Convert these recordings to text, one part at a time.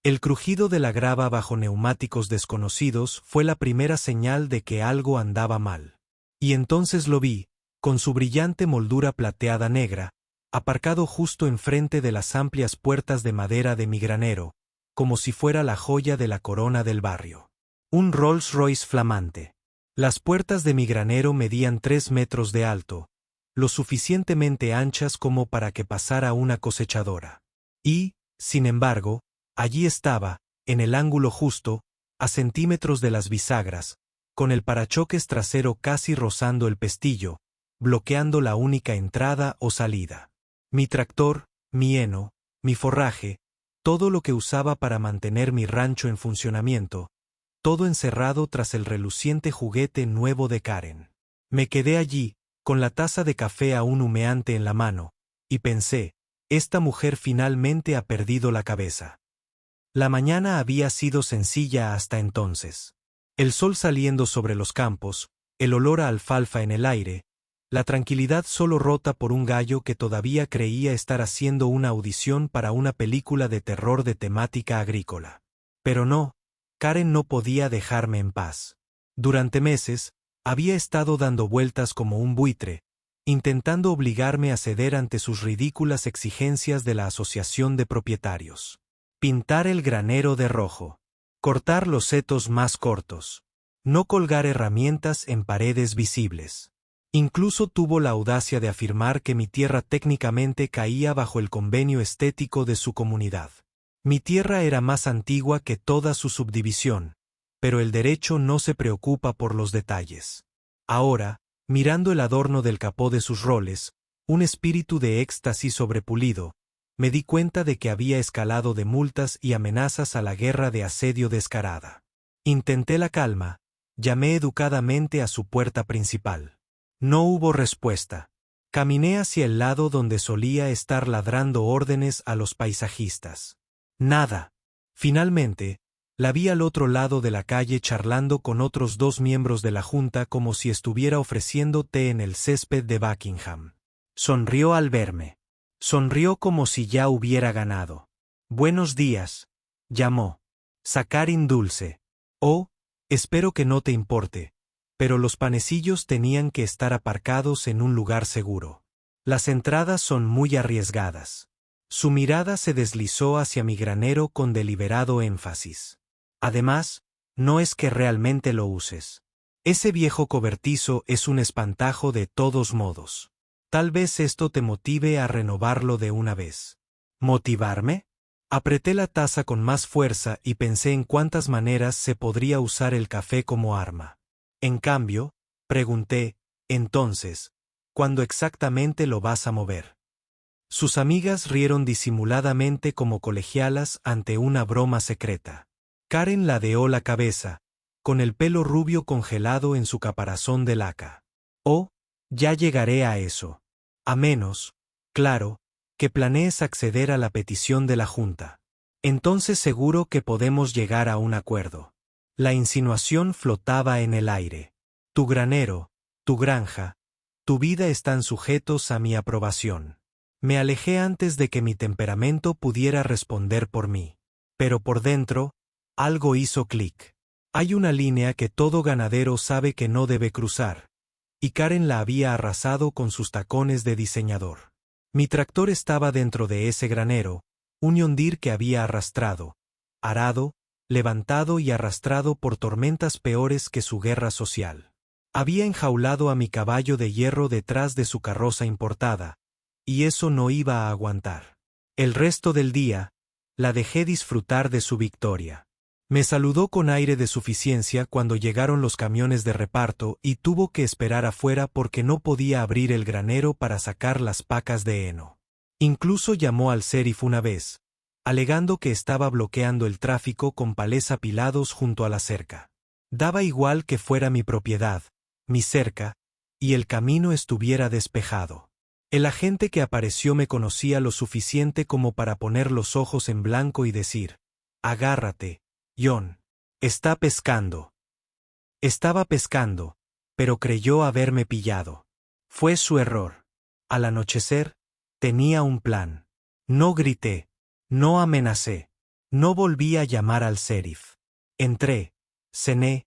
El crujido de la grava bajo neumáticos desconocidos fue la primera señal de que algo andaba mal. Y entonces lo vi, con su brillante moldura plateada negra, aparcado justo enfrente de las amplias puertas de madera de mi granero, como si fuera la joya de la corona del barrio. Un Rolls Royce flamante. Las puertas de mi granero medían 3 metros de alto, lo suficientemente anchas como para que pasara una cosechadora. Y, sin embargo, allí estaba, en el ángulo justo, a centímetros de las bisagras, con el parachoques trasero casi rozando el pestillo, bloqueando la única entrada o salida. Mi tractor, mi heno, mi forraje, todo lo que usaba para mantener mi rancho en funcionamiento, todo encerrado tras el reluciente juguete nuevo de Karen. Me quedé allí, con la taza de café aún humeante en la mano, y pensé, esta mujer finalmente ha perdido la cabeza. La mañana había sido sencilla hasta entonces. El sol saliendo sobre los campos, el olor a alfalfa en el aire, la tranquilidad solo rota por un gallo que todavía creía estar haciendo una audición para una película de terror de temática agrícola. Pero no, Karen no podía dejarme en paz. Durante meses, había estado dando vueltas como un buitre, intentando obligarme a ceder ante sus ridículas exigencias de la asociación de propietarios. Pintar el granero de rojo. Cortar los setos más cortos. No colgar herramientas en paredes visibles. Incluso tuvo la audacia de afirmar que mi tierra técnicamente caía bajo el convenio estético de su comunidad. Mi tierra era más antigua que toda su subdivisión, pero el derecho no se preocupa por los detalles. Ahora, mirando el adorno del capó de sus roles, un espíritu de éxtasis sobrepulido, me di cuenta de que había escalado de multas y amenazas a la guerra de asedio descarada. Intenté la calma, llamé educadamente a su puerta principal. No hubo respuesta. Caminé hacia el lado donde solía estar ladrando órdenes a los paisajistas. Nada. Finalmente, la vi al otro lado de la calle charlando con otros 2 miembros de la junta como si estuviera ofreciendo té en el césped de Buckingham. Sonrió al verme. Sonrió como si ya hubiera ganado. Buenos días, llamó. Sacarin dulce. Oh, espero que no te importe, pero los panecillos tenían que estar aparcados en un lugar seguro. Las entradas son muy arriesgadas. Su mirada se deslizó hacia mi granero con deliberado énfasis. Además, no es que realmente lo uses. Ese viejo cobertizo es un espantajo de todos modos. Tal vez esto te motive a renovarlo de una vez. ¿Motivarme? Apreté la taza con más fuerza y pensé en cuántas maneras se podría usar el café como arma. En cambio, pregunté, entonces, ¿cuándo exactamente lo vas a mover? Sus amigas rieron disimuladamente como colegialas ante una broma secreta. Karen ladeó la cabeza, con el pelo rubio congelado en su caparazón de laca. Oh, ya llegaré a eso. A menos, claro, que planees acceder a la petición de la Junta. Entonces seguro que podemos llegar a un acuerdo. La insinuación flotaba en el aire. Tu granero, tu granja, tu vida están sujetos a mi aprobación. Me alejé antes de que mi temperamento pudiera responder por mí. Pero por dentro, algo hizo clic. Hay una línea que todo ganadero sabe que no debe cruzar, y Karen la había arrasado con sus tacones de diseñador. Mi tractor estaba dentro de ese granero, un John Deere que había arrastrado, arado, levantado y arrastrado por tormentas peores que su guerra social. Había enjaulado a mi caballo de hierro detrás de su carroza importada, y eso no iba a aguantar. El resto del día, la dejé disfrutar de su victoria. Me saludó con aire de suficiencia cuando llegaron los camiones de reparto y tuvo que esperar afuera porque no podía abrir el granero para sacar las pacas de heno. Incluso llamó al sheriff una vez, alegando que estaba bloqueando el tráfico con palés apilados junto a la cerca. Daba igual que fuera mi propiedad, mi cerca, y el camino estuviera despejado. El agente que apareció me conocía lo suficiente como para poner los ojos en blanco y decir, agárrate, John. Está pescando. Estaba pescando, pero creyó haberme pillado. Fue su error. Al anochecer, tenía un plan. No grité, no amenacé. No volví a llamar al sheriff. Entré, cené,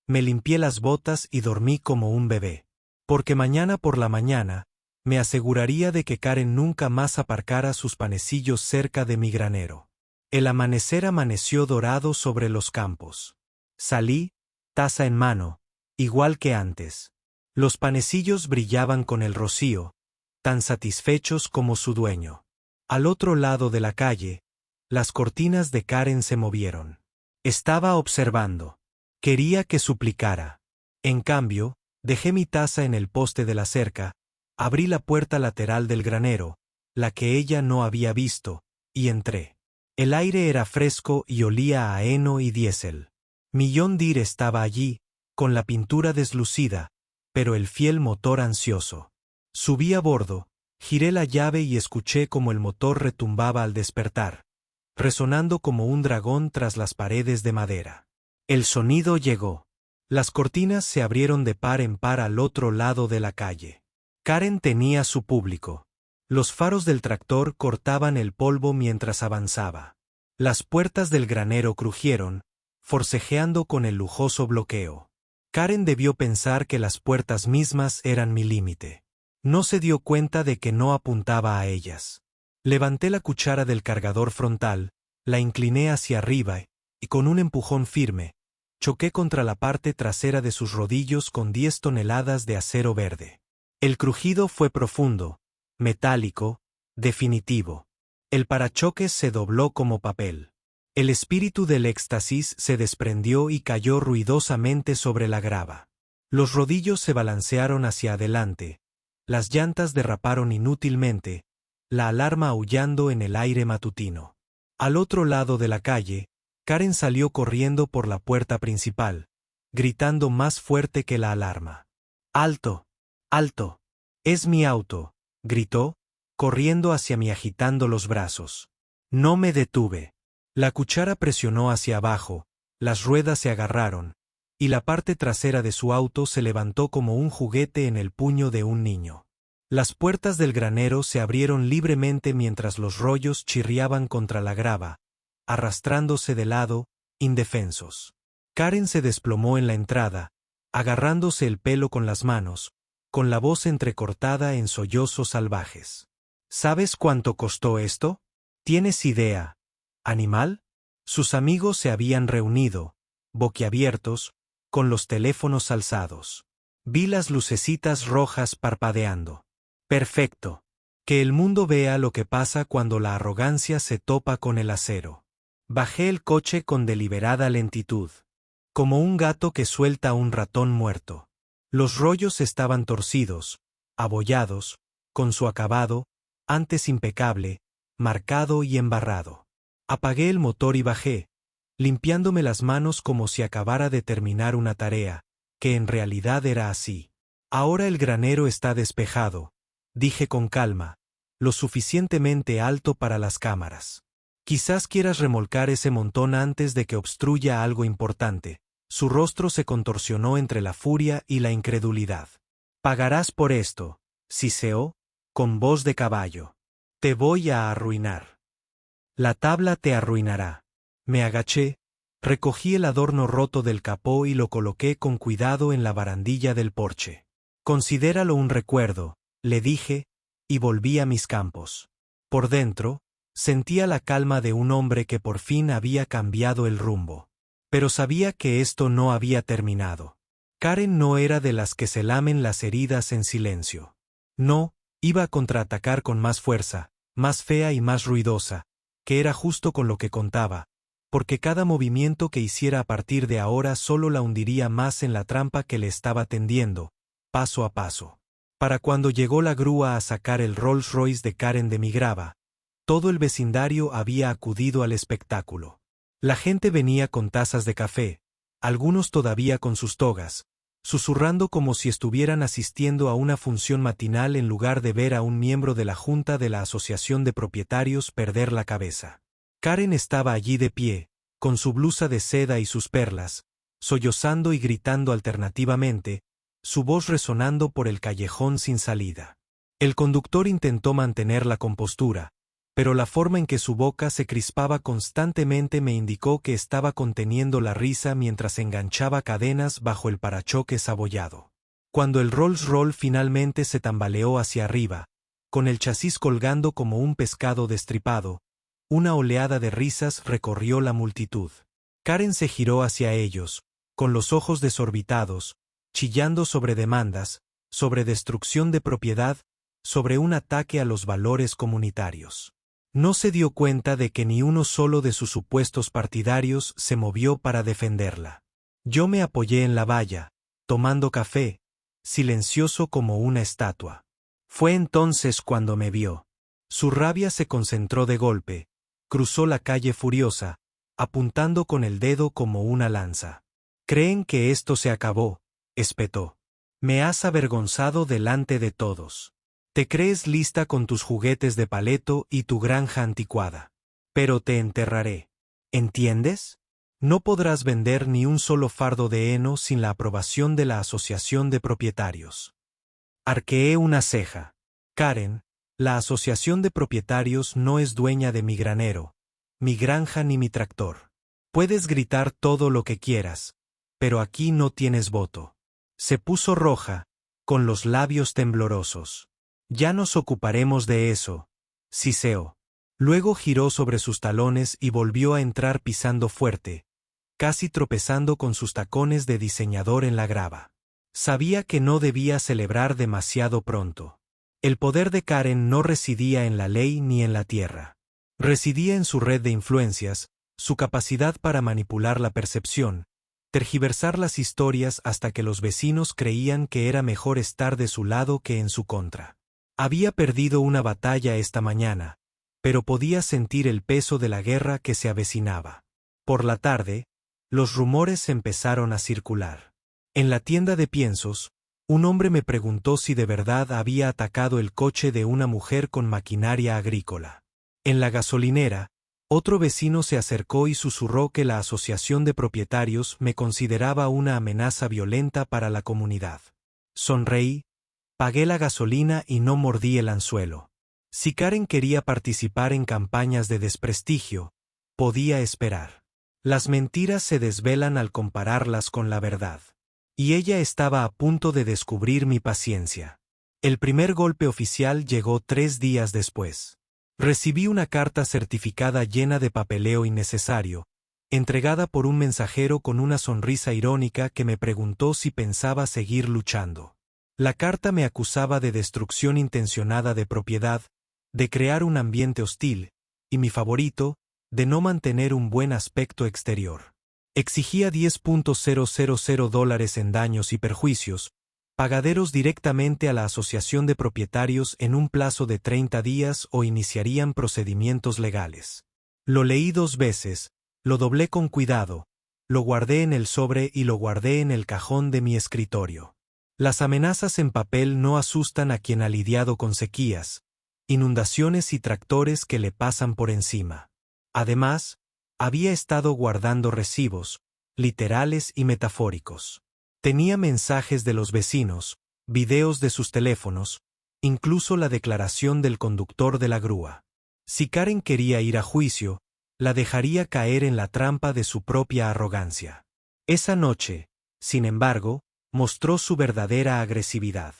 me limpié las botas y dormí como un bebé. Porque mañana por la mañana, me aseguraría de que Karen nunca más aparcara sus panecillos cerca de mi granero. El amanecer amaneció dorado sobre los campos. Salí, taza en mano, igual que antes. Los panecillos brillaban con el rocío, tan satisfechos como su dueño. Al otro lado de la calle, las cortinas de Karen se movieron. Estaba observando. Quería que suplicara. En cambio, dejé mi taza en el poste de la cerca, abrí la puerta lateral del granero, la que ella no había visto, y entré. El aire era fresco y olía a heno y diésel. Mi John Deere estaba allí, con la pintura deslucida, pero el fiel motor ansioso. Subí a bordo, giré la llave y escuché como el motor retumbaba al despertar, resonando como un dragón tras las paredes de madera. El sonido llegó. Las cortinas se abrieron de par en par al otro lado de la calle. Karen tenía su público. Los faros del tractor cortaban el polvo mientras avanzaba. Las puertas del granero crujieron, forcejeando con el lujoso bloqueo. Karen debió pensar que las puertas mismas eran mi límite. No se dio cuenta de que no apuntaba a ellas. Levanté la cuchara del cargador frontal, la incliné hacia arriba y con un empujón firme, choqué contra la parte trasera de sus rodillos con 10 toneladas de acero verde. El crujido fue profundo, metálico, definitivo. El parachoques se dobló como papel. El espíritu del éxtasis se desprendió y cayó ruidosamente sobre la grava. Los rodillos se balancearon hacia adelante, las llantas derraparon inútilmente, la alarma aullando en el aire matutino. Al otro lado de la calle, Karen salió corriendo por la puerta principal, gritando más fuerte que la alarma. ¡Alto! ¡Alto! ¡Es mi auto!, gritó, corriendo hacia mí agitando los brazos. No me detuve. La cuchara presionó hacia abajo, las ruedas se agarraron, y la parte trasera de su auto se levantó como un juguete en el puño de un niño. Las puertas del granero se abrieron libremente mientras los rollos chirriaban contra la grava, arrastrándose de lado, indefensos. Karen se desplomó en la entrada, agarrándose el pelo con las manos, con la voz entrecortada en sollozos salvajes. ¿Sabes cuánto costó esto? ¿Tienes idea, animal? Sus amigos se habían reunido, boquiabiertos, con los teléfonos alzados. Vi las lucecitas rojas parpadeando. Perfecto. Que el mundo vea lo que pasa cuando la arrogancia se topa con el acero. Bajé el coche con deliberada lentitud. Como un gato que suelta a un ratón muerto. Los rollos estaban torcidos, abollados, con su acabado, antes impecable, marcado y embarrado. Apagué el motor y bajé, limpiándome las manos como si acabara de terminar una tarea, que en realidad era así. Ahora el granero está despejado, dije con calma, lo suficientemente alto para las cámaras. Quizás quieras remolcar ese montón antes de que obstruya algo importante. Su rostro se contorsionó entre la furia y la incredulidad. Pagarás por esto, siseó, con voz de caballo. Te voy a arruinar. La tabla te arruinará. Me agaché, recogí el adorno roto del capó y lo coloqué con cuidado en la barandilla del porche. Considéralo un recuerdo, le dije, y volví a mis campos. Por dentro, sentía la calma de un hombre que por fin había cambiado el rumbo. Pero sabía que esto no había terminado. Karen no era de las que se lamen las heridas en silencio. No, iba a contraatacar con más fuerza, más fea y más ruidosa, que era justo con lo que contaba, porque cada movimiento que hiciera a partir de ahora solo la hundiría más en la trampa que le estaba tendiendo, paso a paso. Para cuando llegó la grúa a sacar el Rolls Royce de Karen de mi grava, todo el vecindario había acudido al espectáculo. La gente venía con tazas de café, algunos todavía con sus togas, susurrando como si estuvieran asistiendo a una función matinal en lugar de ver a un miembro de la junta de la Asociación de Propietarios perder la cabeza. Karen estaba allí de pie, con su blusa de seda y sus perlas, sollozando y gritando alternativamente, su voz resonando por el callejón sin salida. El conductor intentó mantener la compostura, pero la forma en que su boca se crispaba constantemente me indicó que estaba conteniendo la risa mientras enganchaba cadenas bajo el parachoques abollado. Cuando el Rolls-Royce finalmente se tambaleó hacia arriba, con el chasis colgando como un pescado destripado, una oleada de risas recorrió la multitud. Karen se giró hacia ellos, con los ojos desorbitados, chillando sobre demandas, sobre destrucción de propiedad, sobre un ataque a los valores comunitarios. No se dio cuenta de que ni uno solo de sus supuestos partidarios se movió para defenderla. Yo me apoyé en la valla, tomando café, silencioso como una estatua. Fue entonces cuando me vio. Su rabia se concentró de golpe, cruzó la calle furiosa, apuntando con el dedo como una lanza. «¿Creen que esto se acabó?», espetó. «Me has avergonzado delante de todos. Te crees lista con tus juguetes de paleto y tu granja anticuada. Pero te enterraré. ¿Entiendes? No podrás vender ni un solo fardo de heno sin la aprobación de la Asociación de Propietarios». Arqueé una ceja. «Karen, la Asociación de Propietarios no es dueña de mi granero, mi granja ni mi tractor. Puedes gritar todo lo que quieras, pero aquí no tienes voto». Se puso roja, con los labios temblorosos. «Ya nos ocuparemos de eso», siseó. Luego giró sobre sus talones y volvió a entrar pisando fuerte, casi tropezando con sus tacones de diseñador en la grava. Sabía que no debía celebrar demasiado pronto. El poder de Karen no residía en la ley ni en la tierra. Residía en su red de influencias, su capacidad para manipular la percepción, tergiversar las historias hasta que los vecinos creían que era mejor estar de su lado que en su contra. Había perdido una batalla esta mañana, pero podía sentir el peso de la guerra que se avecinaba. Por la tarde, los rumores empezaron a circular. En la tienda de piensos, un hombre me preguntó si de verdad había atacado el coche de una mujer con maquinaria agrícola. En la gasolinera, otro vecino se acercó y susurró que la Asociación de Propietarios me consideraba una amenaza violenta para la comunidad. Sonreí, pagué la gasolina y no mordí el anzuelo. Si Karen quería participar en campañas de desprestigio, podía esperar. Las mentiras se desvelan al compararlas con la verdad. Y ella estaba a punto de descubrir mi paciencia. El primer golpe oficial llegó 3 días después. Recibí una carta certificada llena de papeleo innecesario, entregada por un mensajero con una sonrisa irónica que me preguntó si pensaba seguir luchando. La carta me acusaba de destrucción intencionada de propiedad, de crear un ambiente hostil, y mi favorito, de no mantener un buen aspecto exterior. Exigía $10,000 en daños y perjuicios, pagaderos directamente a la Asociación de Propietarios en un plazo de 30 días o iniciarían procedimientos legales. Lo leí 2 veces, lo doblé con cuidado, lo guardé en el sobre y lo guardé en el cajón de mi escritorio. Las amenazas en papel no asustan a quien ha lidiado con sequías, inundaciones y tractores que le pasan por encima. Además, había estado guardando recibos, literales y metafóricos. Tenía mensajes de los vecinos, videos de sus teléfonos, incluso la declaración del conductor de la grúa. Si Karen quería ir a juicio, la dejaría caer en la trampa de su propia arrogancia. Esa noche, sin embargo, mostró su verdadera agresividad.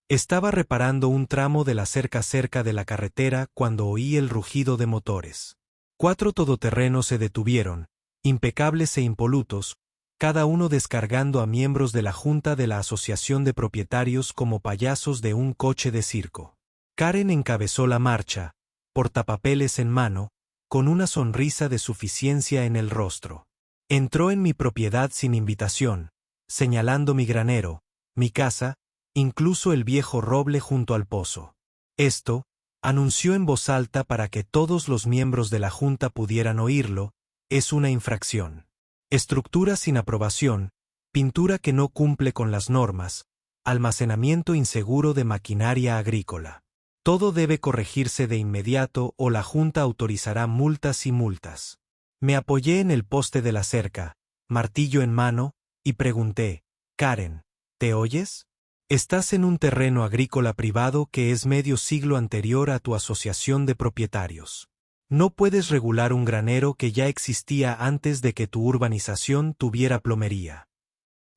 Estaba reparando un tramo de la cerca cerca de la carretera cuando oí el rugido de motores. 4 todoterrenos se detuvieron, impecables e impolutos, cada uno descargando a miembros de la Junta de la Asociación de Propietarios como payasos de un coche de circo. Karen encabezó la marcha, portapapeles en mano, con una sonrisa de suficiencia en el rostro. Entró en mi propiedad sin invitación, señalando mi granero, mi casa, incluso el viejo roble junto al pozo. Esto, anunció en voz alta para que todos los miembros de la Junta pudieran oírlo, es una infracción. Estructura sin aprobación, pintura que no cumple con las normas, almacenamiento inseguro de maquinaria agrícola. Todo debe corregirse de inmediato o la Junta autorizará multas y multas. Me apoyé en el poste de la cerca, martillo en mano, y pregunté, «Karen, ¿te oyes?». Estás en un terreno agrícola privado que es medio siglo anterior a tu asociación de propietarios. No puedes regular un granero que ya existía antes de que tu urbanización tuviera plomería.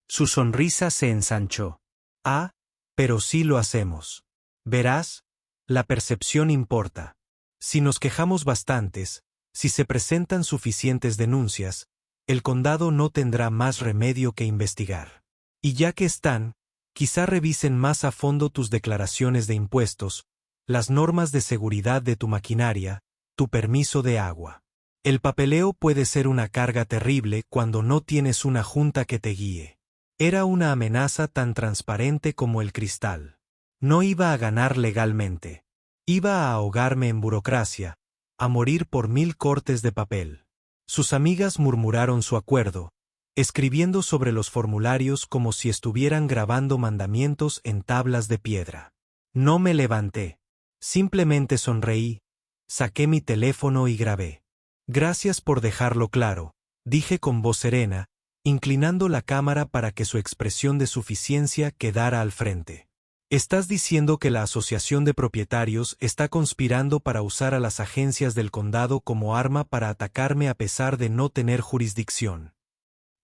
Su sonrisa se ensanchó. Ah, pero sí lo hacemos. Verás, la percepción importa. Si nos quejamos bastantes, si se presentan suficientes denuncias, el condado no tendrá más remedio que investigar. Y ya que están, quizá revisen más a fondo tus declaraciones de impuestos, las normas de seguridad de tu maquinaria, tu permiso de agua. El papeleo puede ser una carga terrible cuando no tienes una junta que te guíe. Era una amenaza tan transparente como el cristal. No iba a ganar legalmente. Iba a ahogarme en burocracia, a morir por 1000 cortes de papel. Sus amigas murmuraron su acuerdo, escribiendo sobre los formularios como si estuvieran grabando mandamientos en tablas de piedra. No me levanté. Simplemente sonreí, saqué mi teléfono y grabé. Gracias por dejarlo claro, dije con voz serena, inclinando la cámara para que su expresión de suficiencia quedara al frente. Estás diciendo que la asociación de propietarios está conspirando para usar a las agencias del condado como arma para atacarme a pesar de no tener jurisdicción.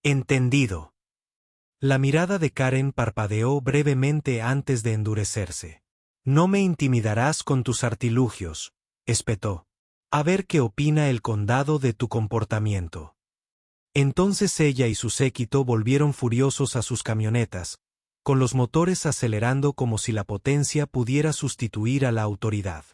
Entendido. La mirada de Karen parpadeó brevemente antes de endurecerse. No me intimidarás con tus artilugios, espetó. A ver qué opina el condado de tu comportamiento. Entonces ella y su séquito volvieron furiosos a sus camionetas, con los motores acelerando como si la potencia pudiera sustituir a la autoridad.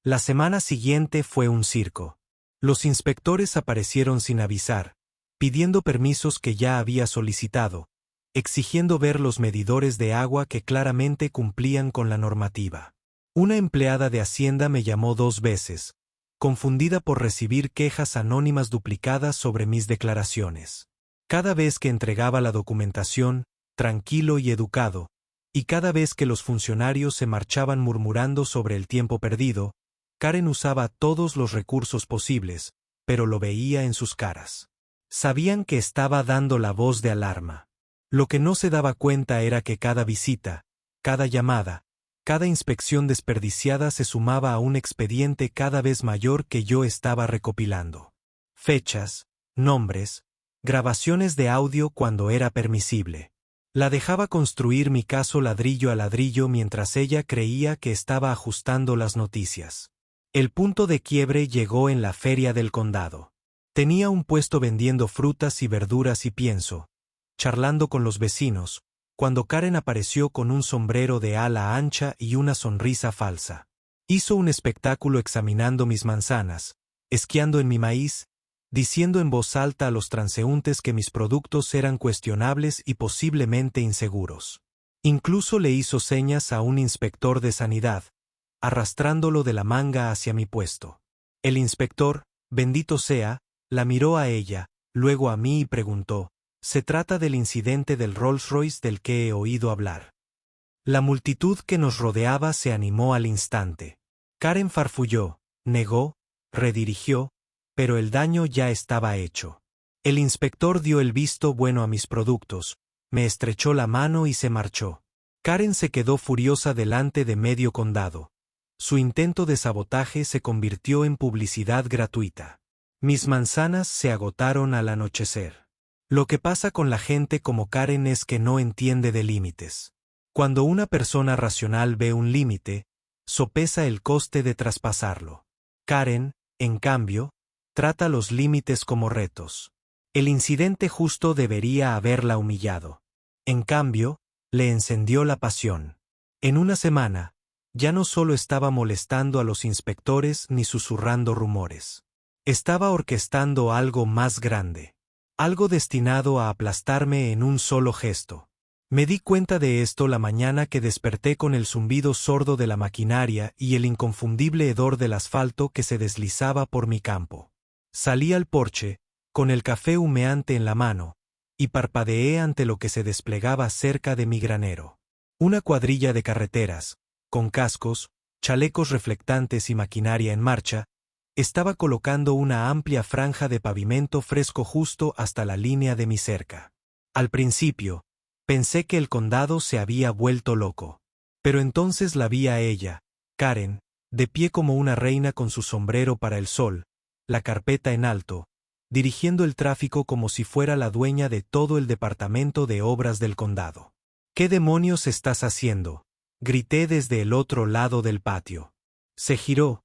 La semana siguiente fue un circo. Los inspectores aparecieron sin avisar, pidiendo permisos que ya había solicitado, exigiendo ver los medidores de agua que claramente cumplían con la normativa. Una empleada de Hacienda me llamó 2 veces, confundida por recibir quejas anónimas duplicadas sobre mis declaraciones. Cada vez que entregaba la documentación, tranquilo y educado, y cada vez que los funcionarios se marchaban murmurando sobre el tiempo perdido, Karen usaba todos los recursos posibles, pero lo veía en sus caras. Sabían que estaba dando la voz de alarma. Lo que no se daba cuenta era que cada visita, cada llamada, cada inspección desperdiciada se sumaba a un expediente cada vez mayor que yo estaba recopilando. Fechas, nombres, grabaciones de audio cuando era permisible. La dejaba construir mi caso ladrillo a ladrillo mientras ella creía que estaba ajustando las noticias. El punto de quiebre llegó en la feria del condado. Tenía un puesto vendiendo frutas y verduras y pienso, charlando con los vecinos, cuando Karen apareció con un sombrero de ala ancha y una sonrisa falsa. Hizo un espectáculo examinando mis manzanas, esquiando en mi maíz, diciendo en voz alta a los transeúntes que mis productos eran cuestionables y posiblemente inseguros. Incluso le hizo señas a un inspector de sanidad, arrastrándolo de la manga hacia mi puesto. El inspector, bendito sea, la miró a ella, luego a mí y preguntó, «¿Se trata del incidente del Rolls Royce del que he oído hablar?» La multitud que nos rodeaba se animó al instante. Karen farfulló, negó, redirigió, pero el daño ya estaba hecho. El inspector dio el visto bueno a mis productos, me estrechó la mano y se marchó. Karen se quedó furiosa delante de medio condado. Su intento de sabotaje se convirtió en publicidad gratuita. Mis manzanas se agotaron al anochecer. Lo que pasa con la gente como Karen es que no entiende de límites. Cuando una persona racional ve un límite, sopesa el coste de traspasarlo. Karen, en cambio, trata los límites como retos. El incidente justo debería haberla humillado. En cambio, le encendió la pasión. En una semana, ya no solo estaba molestando a los inspectores ni susurrando rumores. Estaba orquestando algo más grande. Algo destinado a aplastarme en un solo gesto. Me di cuenta de esto la mañana que desperté con el zumbido sordo de la maquinaria y el inconfundible hedor del asfalto que se deslizaba por mi campo. Salí al porche, con el café humeante en la mano, y parpadeé ante lo que se desplegaba cerca de mi granero. Una cuadrilla de carreteras, con cascos, chalecos reflectantes y maquinaria en marcha, estaba colocando una amplia franja de pavimento fresco justo hasta la línea de mi cerca. Al principio, Pensé que el condado se había vuelto loco. Pero entonces la vi a ella, Karen, de pie como una reina con su sombrero para el sol, la carpeta en alto, dirigiendo el tráfico como si fuera la dueña de todo el departamento de obras del condado. ¿Qué demonios estás haciendo?, grité desde el otro lado del patio. Se giró,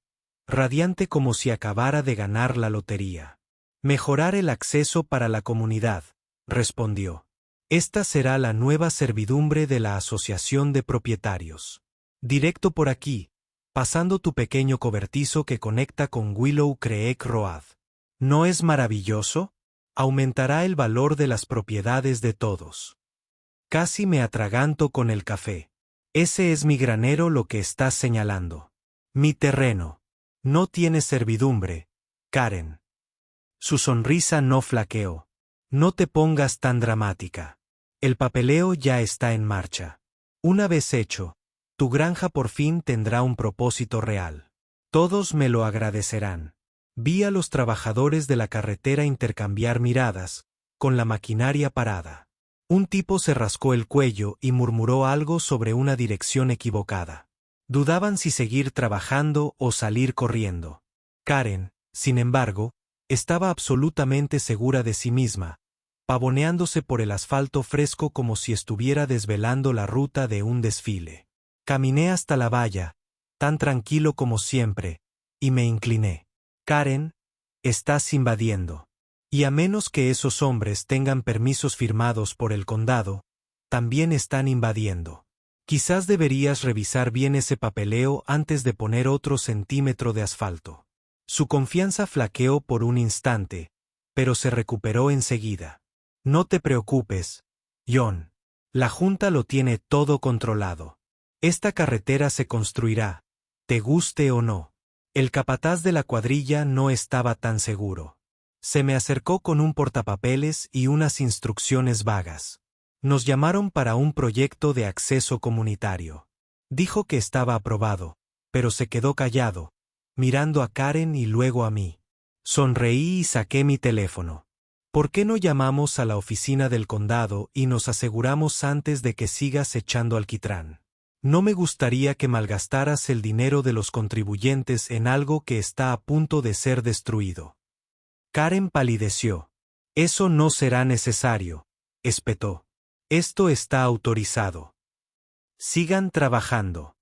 radiante como si acabara de ganar la lotería. Mejorar el acceso para la comunidad, respondió. Esta será la nueva servidumbre de la Asociación de Propietarios. Directo por aquí, pasando tu pequeño cobertizo que conecta con Willow Creek Road. ¿No es maravilloso? Aumentará el valor de las propiedades de todos. Casi me atraganto con el café. Ese es mi granero lo que estás señalando. Mi terreno. No tiene servidumbre, Karen. Su sonrisa no flaqueó. No te pongas tan dramática. El papeleo ya está en marcha. Una vez hecho, tu granja por fin tendrá un propósito real. Todos me lo agradecerán. Vi a los trabajadores de la carretera intercambiar miradas, con la maquinaria parada. Un tipo se rascó el cuello y murmuró algo sobre una dirección equivocada. Dudaban si seguir trabajando o salir corriendo. Karen, sin embargo, estaba absolutamente segura de sí misma, pavoneándose por el asfalto fresco como si estuviera desvelando la ruta de un desfile. Caminé hasta la valla, tan tranquilo como siempre, y me incliné. Karen, estás invadiendo. Y a menos que esos hombres tengan permisos firmados por el condado, también están invadiendo. Quizás deberías revisar bien ese papeleo antes de poner otro centímetro de asfalto. Su confianza flaqueó por un instante, pero se recuperó enseguida. No te preocupes, John. La Junta lo tiene todo controlado. Esta carretera se construirá, te guste o no. El capataz de la cuadrilla no estaba tan seguro. Se me acercó con un portapapeles y unas instrucciones vagas. Nos llamaron para un proyecto de acceso comunitario. Dijo que estaba aprobado, pero se quedó callado, mirando a Karen y luego a mí. Sonreí y saqué mi teléfono. ¿Por qué no llamamos a la oficina del condado y nos aseguramos antes de que sigas echando alquitrán? No me gustaría que malgastaras el dinero de los contribuyentes en algo que está a punto de ser destruido. Karen palideció. Eso no será necesario, espetó. Esto está autorizado. Sigan trabajando.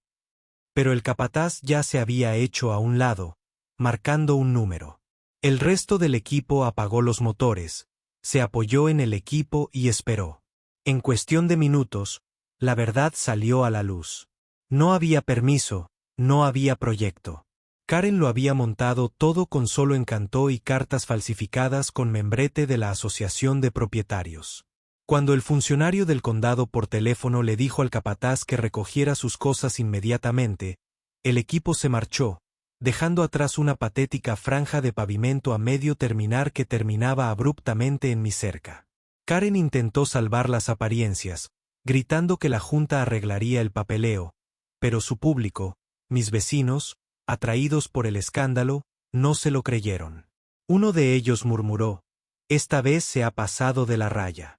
Pero el capataz ya se había hecho a un lado, marcando un número. El resto del equipo apagó los motores, se apoyó en el equipo y esperó. En cuestión de minutos, la verdad salió a la luz. No había permiso, no había proyecto. Karen lo había montado todo con solo encanto y cartas falsificadas con membrete de la Asociación de Propietarios. Cuando el funcionario del condado por teléfono le dijo al capataz que recogiera sus cosas inmediatamente, el equipo se marchó, dejando atrás una patética franja de pavimento a medio terminar que terminaba abruptamente en mi cerca. Karen intentó salvar las apariencias, gritando que la Junta arreglaría el papeleo, pero su público, mis vecinos, atraídos por el escándalo, no se lo creyeron. Uno de ellos murmuró: «Esta vez se ha pasado de la raya».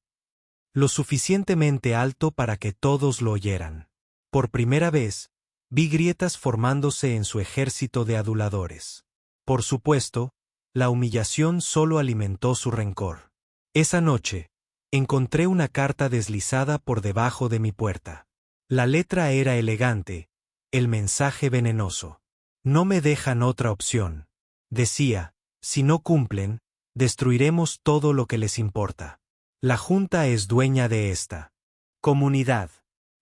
Lo suficientemente alto para que todos lo oyeran. Por primera vez, vi grietas formándose en su ejército de aduladores. Por supuesto, la humillación solo alimentó su rencor. Esa noche, encontré una carta deslizada por debajo de mi puerta. La letra era elegante, el mensaje venenoso. No me dejan otra opción. Decía, si no cumplen, destruiremos todo lo que les importa. La Junta es dueña de esta comunidad.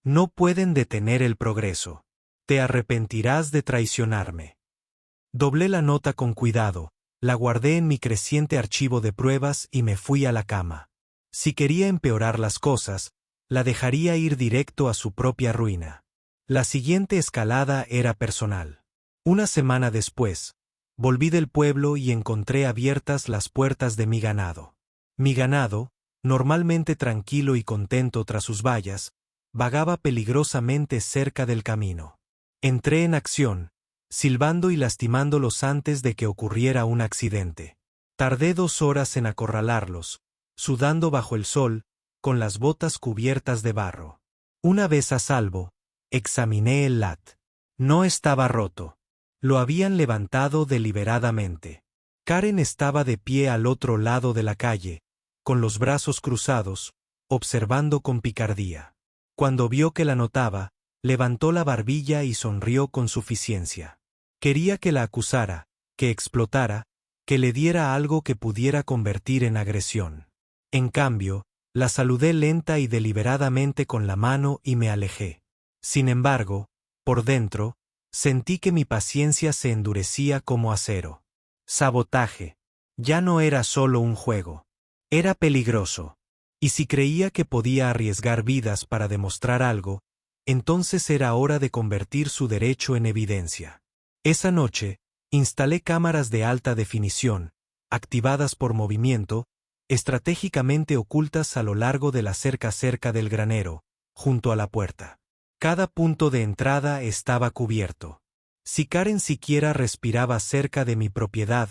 No pueden detener el progreso. Te arrepentirás de traicionarme. Doblé la nota con cuidado, la guardé en mi creciente archivo de pruebas y me fui a la cama. Si quería empeorar las cosas, la dejaría ir directo a su propia ruina. La siguiente escalada era personal. Una semana después, volví del pueblo y encontré abiertas las puertas de mi ganado. Mi ganado, normalmente tranquilo y contento tras sus vallas, vagaba peligrosamente cerca del camino. Entré en acción, silbando y lastimándolos antes de que ocurriera un accidente. Tardé 2 horas en acorralarlos, sudando bajo el sol, con las botas cubiertas de barro. Una vez a salvo, examiné el lat. No estaba roto. Lo habían levantado deliberadamente. Karen estaba de pie al otro lado de la calle, con los brazos cruzados, observando con picardía. Cuando vio que la notaba, levantó la barbilla y sonrió con suficiencia. Quería que la acusara, que explotara, que le diera algo que pudiera convertir en agresión. En cambio, la saludé lenta y deliberadamente con la mano y me alejé. Sin embargo, por dentro, sentí que mi paciencia se endurecía como acero. Sabotaje. Ya no era solo un juego. Era peligroso. Y si creía que podía arriesgar vidas para demostrar algo, entonces era hora de convertir su derecho en evidencia. Esa noche, instalé cámaras de alta definición, activadas por movimiento, estratégicamente ocultas a lo largo de la cerca del granero, junto a la puerta. Cada punto de entrada estaba cubierto. Si Karen siquiera respiraba cerca de mi propiedad,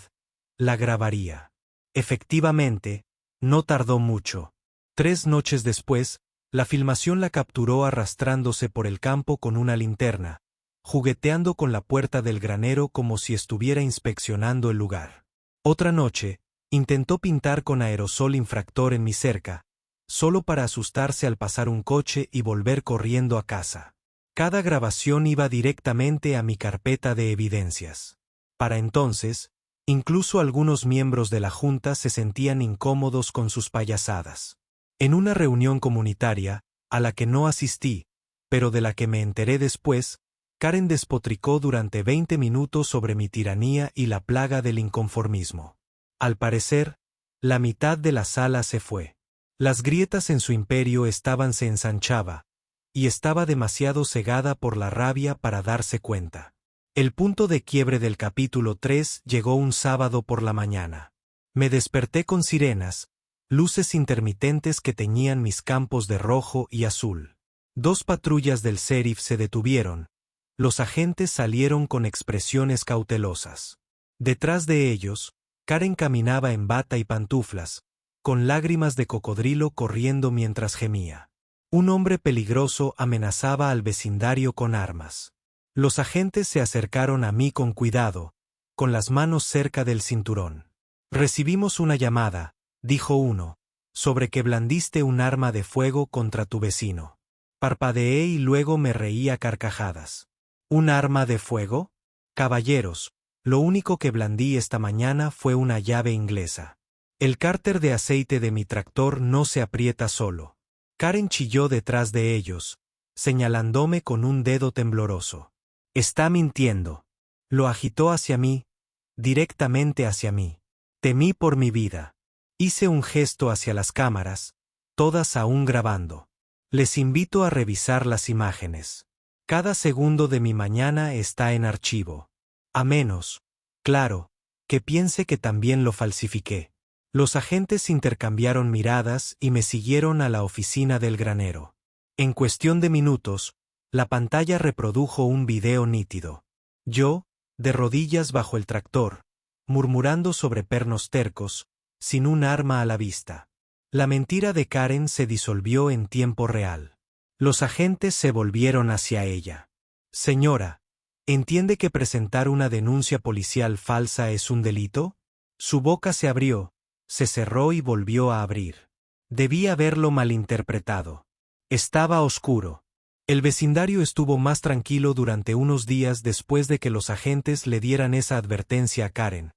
la grabaría. Efectivamente, no tardó mucho. 3 noches después, la filmación la capturó arrastrándose por el campo con una linterna, jugueteando con la puerta del granero como si estuviera inspeccionando el lugar. Otra noche, intentó pintar con aerosol infractor en mi cerca, solo para asustarse al pasar un coche y volver corriendo a casa. Cada grabación iba directamente a mi carpeta de evidencias. Para entonces, incluso algunos miembros de la Junta se sentían incómodos con sus payasadas. En una reunión comunitaria, a la que no asistí, pero de la que me enteré después, Karen despotricó durante 20 minutos sobre mi tiranía y la plaga del inconformismo. Al parecer, la mitad de la sala se fue. Las grietas en su imperio se ensanchaba, y estaba demasiado cegada por la rabia para darse cuenta. El punto de quiebre del capítulo 3 llegó un sábado por la mañana. Me desperté con sirenas, luces intermitentes que teñían mis campos de rojo y azul. 2 patrullas del sheriff se detuvieron. Los agentes salieron con expresiones cautelosas. Detrás de ellos, Karen caminaba en bata y pantuflas, con lágrimas de cocodrilo corriendo mientras gemía. Un hombre peligroso amenazaba al vecindario con armas. Los agentes se acercaron a mí con cuidado, con las manos cerca del cinturón. Recibimos una llamada, dijo uno, sobre que blandiste un arma de fuego contra tu vecino. Parpadeé y luego me reí a carcajadas. ¿Un arma de fuego? Caballeros, lo único que blandí esta mañana fue una llave inglesa. El cárter de aceite de mi tractor no se aprieta solo. Karen chilló detrás de ellos, señalándome con un dedo tembloroso. Está mintiendo. Lo agitó hacia mí, directamente hacia mí. Temí por mi vida. Hice un gesto hacia las cámaras, todas aún grabando. Les invito a revisar las imágenes. Cada segundo de mi mañana está en archivo. A menos, claro, que piense que también lo falsifiqué. Los agentes intercambiaron miradas y me siguieron a la oficina del granero. En cuestión de minutos, la pantalla reprodujo un video nítido. Yo, de rodillas bajo el tractor, murmurando sobre pernos tercos, sin un arma a la vista. La mentira de Karen se disolvió en tiempo real. Los agentes se volvieron hacia ella. Señora, ¿entiende que presentar una denuncia policial falsa es un delito? Su boca se abrió, se cerró y volvió a abrir. Debí haberlo malinterpretado. Estaba oscuro. El vecindario estuvo más tranquilo durante unos días después de que los agentes le dieran esa advertencia a Karen,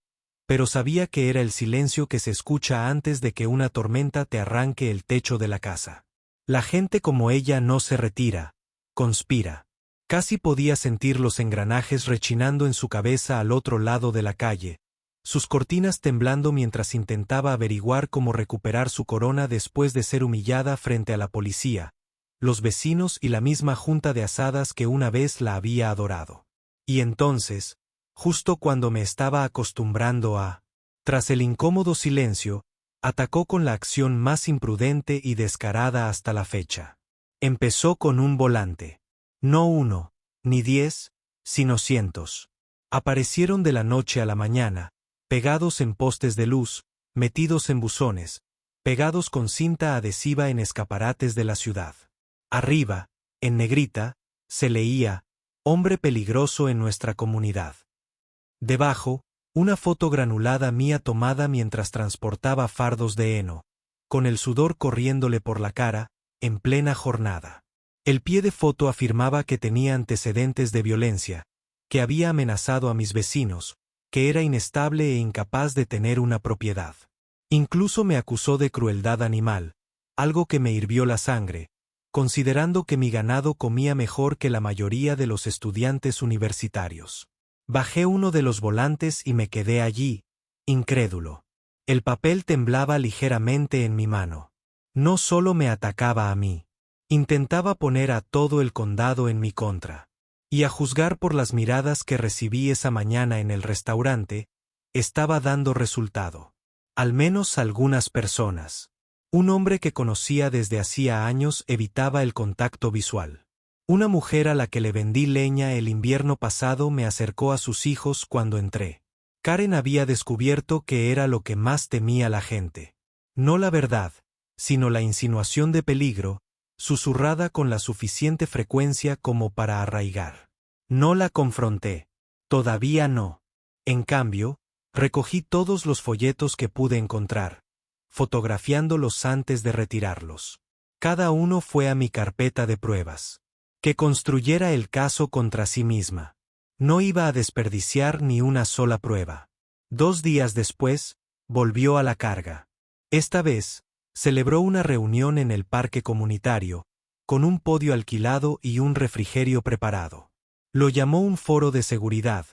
pero sabía que era el silencio que se escucha antes de que una tormenta te arranque el techo de la casa. La gente como ella no se retira, conspira. Casi podía sentir los engranajes rechinando en su cabeza al otro lado de la calle, sus cortinas temblando mientras intentaba averiguar cómo recuperar su corona después de ser humillada frente a la policía, los vecinos y la misma junta de asadas que una vez la había adorado. Y entonces, justo cuando me estaba acostumbrando tras el incómodo silencio, atacó con la acción más imprudente y descarada hasta la fecha. Empezó con un volante. No 1, ni 10, sino cientos. Aparecieron de la noche a la mañana, pegados en postes de luz, metidos en buzones, pegados con cinta adhesiva en escaparates de la ciudad. Arriba, en negrita, se leía, «Hombre peligroso en nuestra comunidad». Debajo, una foto granulada mía tomada mientras transportaba fardos de heno, con el sudor corriéndole por la cara, en plena jornada. El pie de foto afirmaba que tenía antecedentes de violencia, que había amenazado a mis vecinos, que era inestable e incapaz de tener una propiedad. Incluso me acusó de crueldad animal, algo que me hirvió la sangre, considerando que mi ganado comía mejor que la mayoría de los estudiantes universitarios. Bajé uno de los volantes y me quedé allí, incrédulo. El papel temblaba ligeramente en mi mano. No solo me atacaba a mí. Intentaba poner a todo el condado en mi contra. Y a juzgar por las miradas que recibí esa mañana en el restaurante, estaba dando resultado. Al menos algunas personas. Un hombre que conocía desde hacía años evitaba el contacto visual. Una mujer a la que le vendí leña el invierno pasado me acercó a sus hijos cuando entré. Karen había descubierto que era lo que más temía la gente. No la verdad, sino la insinuación de peligro, susurrada con la suficiente frecuencia como para arraigar. No la confronté. Todavía no. En cambio, recogí todos los folletos que pude encontrar, fotografiándolos antes de retirarlos. Cada uno fue a mi carpeta de pruebas. Que construyera el caso contra sí misma. No iba a desperdiciar ni una sola prueba. 2 días después, volvió a la carga. Esta vez, celebró una reunión en el parque comunitario, con un podio alquilado y un refrigerio preparado. Lo llamó un foro de seguridad,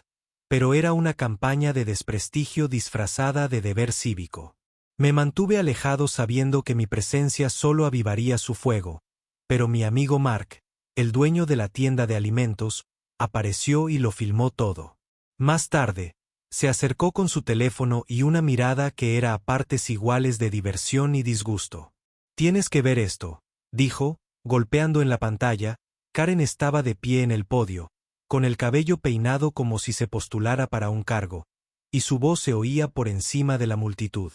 pero era una campaña de desprestigio disfrazada de deber cívico. Me mantuve alejado sabiendo que mi presencia solo avivaría su fuego, pero mi amigo Mark, el dueño de la tienda de alimentos, apareció y lo filmó todo. Más tarde, se acercó con su teléfono y una mirada que era a partes iguales de diversión y disgusto. «Tienes que ver esto», dijo, golpeando en la pantalla. Karen estaba de pie en el podio, con el cabello peinado como si se postulara para un cargo, y su voz se oía por encima de la multitud.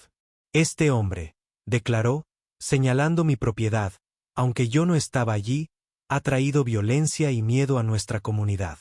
«Este hombre», declaró, señalando mi propiedad, aunque yo no estaba allí, ha traído violencia y miedo a nuestra comunidad.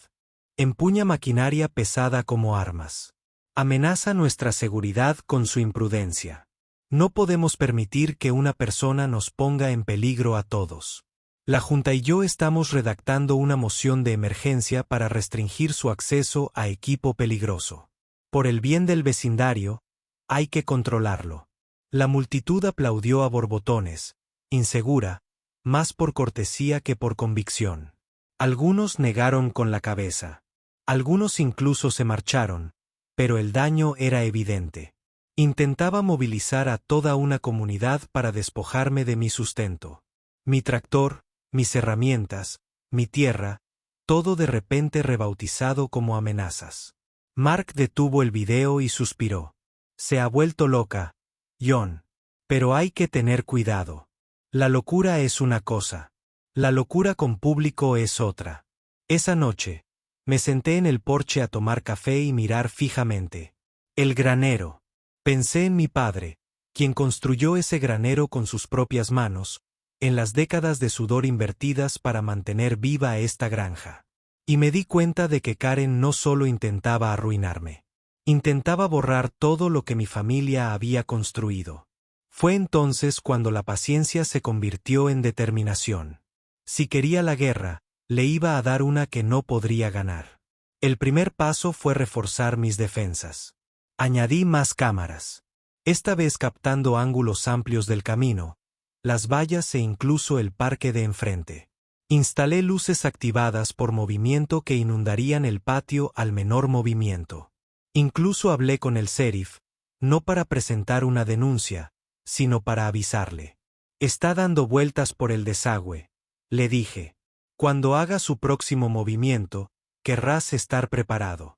Empuña maquinaria pesada como armas. Amenaza nuestra seguridad con su imprudencia. No podemos permitir que una persona nos ponga en peligro a todos. La Junta y yo estamos redactando una moción de emergencia para restringir su acceso a equipo peligroso. Por el bien del vecindario, hay que controlarlo. La multitud aplaudió a borbotones, insegura, más por cortesía que por convicción. Algunos negaron con la cabeza. Algunos incluso se marcharon, pero el daño era evidente. Intentaba movilizar a toda una comunidad para despojarme de mi sustento. Mi tractor, mis herramientas, mi tierra, todo de repente rebautizado como amenazas. Mark detuvo el video y suspiró. Se ha vuelto loca, John. Pero hay que tener cuidado. La locura es una cosa. La locura con público es otra. Esa noche, me senté en el porche a tomar café y mirar fijamente. El granero. Pensé en mi padre, quien construyó ese granero con sus propias manos, en las décadas de sudor invertidas para mantener viva esta granja. Y me di cuenta de que Karen no solo intentaba arruinarme. Intentaba borrar todo lo que mi familia había construido. Fue entonces cuando la paciencia se convirtió en determinación. Si quería la guerra, le iba a dar una que no podría ganar. El primer paso fue reforzar mis defensas. Añadí más cámaras. Esta vez captando ángulos amplios del camino, las vallas e incluso el parque de enfrente. Instalé luces activadas por movimiento que inundarían el patio al menor movimiento. Incluso hablé con el sheriff, no para presentar una denuncia, sino para avisarle. Está dando vueltas por el desagüe, le dije. Cuando haga su próximo movimiento, querrás estar preparado.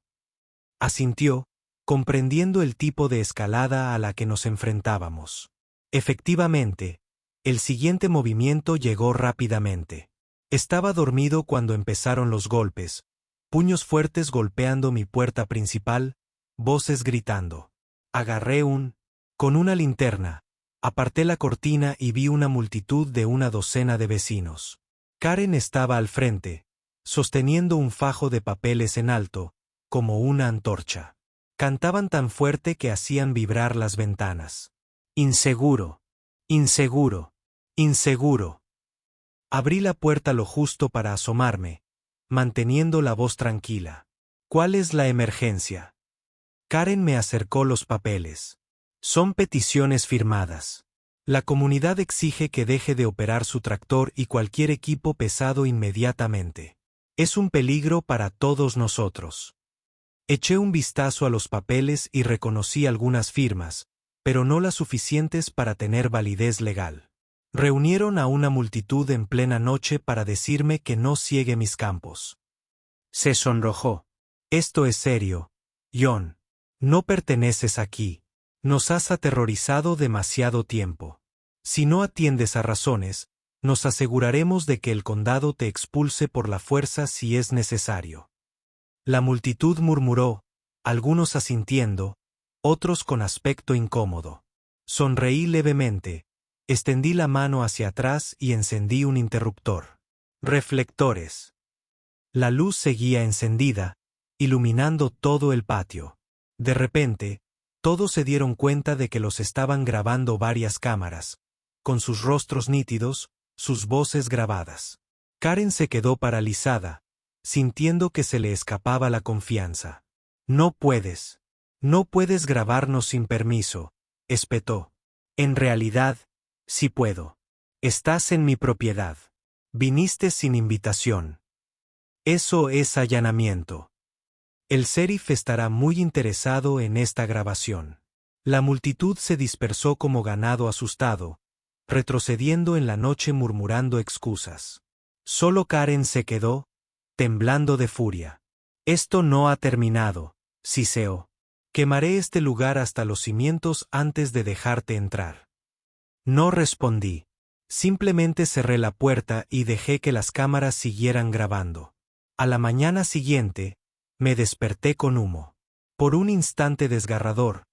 Asintió, comprendiendo el tipo de escalada a la que nos enfrentábamos. Efectivamente, el siguiente movimiento llegó rápidamente. Estaba dormido cuando empezaron los golpes, puños fuertes golpeando mi puerta principal, voces gritando. Agarré con una linterna, Aparté la cortina y vi una multitud de una docena de vecinos. Karen estaba al frente, sosteniendo un fajo de papeles en alto, como una antorcha. Cantaban tan fuerte que hacían vibrar las ventanas. Inseguro. Inseguro. Inseguro. Abrí la puerta lo justo para asomarme, manteniendo la voz tranquila. ¿Cuál es la emergencia? Karen me acercó los papeles. Son peticiones firmadas. La comunidad exige que deje de operar su tractor y cualquier equipo pesado inmediatamente. Es un peligro para todos nosotros. Eché un vistazo a los papeles y reconocí algunas firmas, pero no las suficientes para tener validez legal. Reunieron a una multitud en plena noche para decirme que no ciegue mis campos. Se sonrojó. Esto es serio, John. No perteneces aquí. Nos has aterrorizado demasiado tiempo. Si no atiendes a razones, nos aseguraremos de que el condado te expulse por la fuerza si es necesario. La multitud murmuró, algunos asintiendo, otros con aspecto incómodo. Sonreí levemente, extendí la mano hacia atrás y encendí un interruptor. Reflectores. La luz seguía encendida, iluminando todo el patio. De repente, todos se dieron cuenta de que los estaban grabando varias cámaras, con sus rostros nítidos, sus voces grabadas. Karen se quedó paralizada, sintiendo que se le escapaba la confianza. No puedes grabarnos sin permiso, espetó. En realidad, sí puedo. Estás en mi propiedad. Viniste sin invitación. Eso es allanamiento. El sheriff estará muy interesado en esta grabación. La multitud se dispersó como ganado asustado, retrocediendo en la noche murmurando excusas. Solo Karen se quedó, temblando de furia. Esto no ha terminado, siseó. Quemaré este lugar hasta los cimientos antes de dejarte entrar. No respondí. Simplemente cerré la puerta y dejé que las cámaras siguieran grabando. A la mañana siguiente, me desperté con humo. Por un instante desgarrador,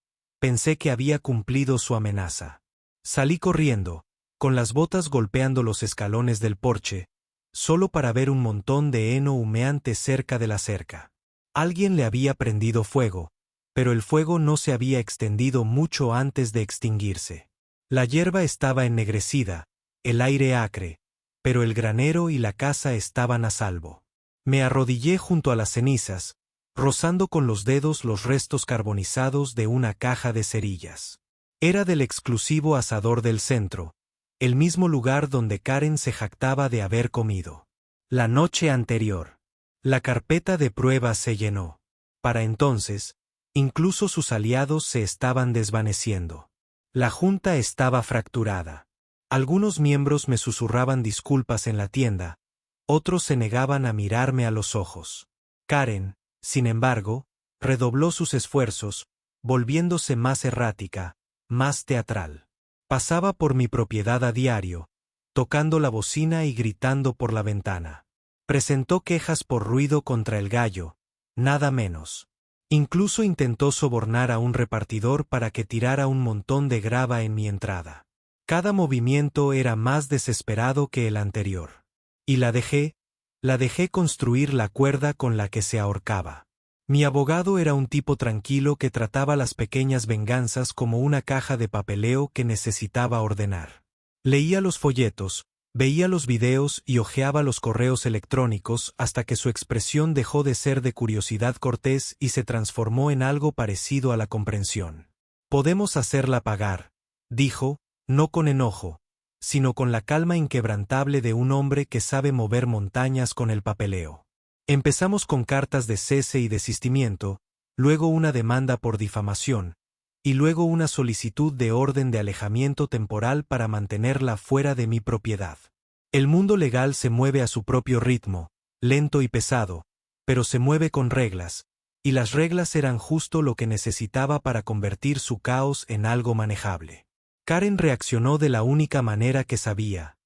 pensé que había cumplido su amenaza. Salí corriendo, con las botas golpeando los escalones del porche, solo para ver un montón de heno humeante cerca de la cerca. Alguien le había prendido fuego, pero el fuego no se había extendido mucho antes de extinguirse. La hierba estaba ennegrecida, el aire acre, pero el granero y la casa estaban a salvo. Me arrodillé junto a las cenizas, rozando con los dedos los restos carbonizados de una caja de cerillas. Era del exclusivo asador del centro, el mismo lugar donde Karen se jactaba de haber comido. La noche anterior. La carpeta de pruebas se llenó. Para entonces, incluso sus aliados se estaban desvaneciendo. La junta estaba fracturada. Algunos miembros me susurraban disculpas en la tienda, otros se negaban a mirarme a los ojos. Karen, sin embargo, redobló sus esfuerzos, volviéndose más errática, más teatral. Pasaba por mi propiedad a diario, tocando la bocina y gritando por la ventana. Presentó quejas por ruido contra el gallo, nada menos. Incluso intentó sobornar a un repartidor para que tirara un montón de grava en mi entrada. Cada movimiento era más desesperado que el anterior. Y la dejé construir la cuerda con la que se ahorcaba. Mi abogado era un tipo tranquilo que trataba las pequeñas venganzas como una caja de papeleo que necesitaba ordenar. Leía los folletos, veía los videos y hojeaba los correos electrónicos hasta que su expresión dejó de ser de curiosidad cortés y se transformó en algo parecido a la comprensión. Podemos hacerla pagar, dijo, no con enojo, sino con la calma inquebrantable de un hombre que sabe mover montañas con el papeleo. Empezamos con cartas de cese y desistimiento, luego una demanda por difamación, y luego una solicitud de orden de alejamiento temporal para mantenerla fuera de mi propiedad. El mundo legal se mueve a su propio ritmo, lento y pesado, pero se mueve con reglas, y las reglas eran justo lo que necesitaba para convertir su caos en algo manejable. Karen reaccionó de la única manera que sabía,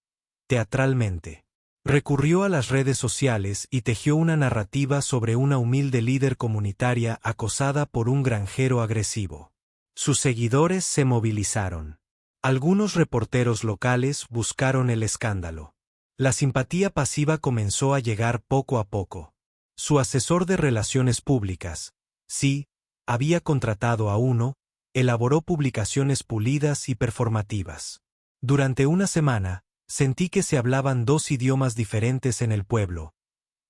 teatralmente. Recurrió a las redes sociales y tejió una narrativa sobre una humilde líder comunitaria acosada por un granjero agresivo. Sus seguidores se movilizaron. Algunos reporteros locales buscaron el escándalo. La simpatía pasiva comenzó a llegar poco a poco. Su asesor de relaciones públicas, sí, había contratado a uno, elaboró publicaciones pulidas y performativas. Durante una semana, sentí que se hablaban dos idiomas diferentes en el pueblo,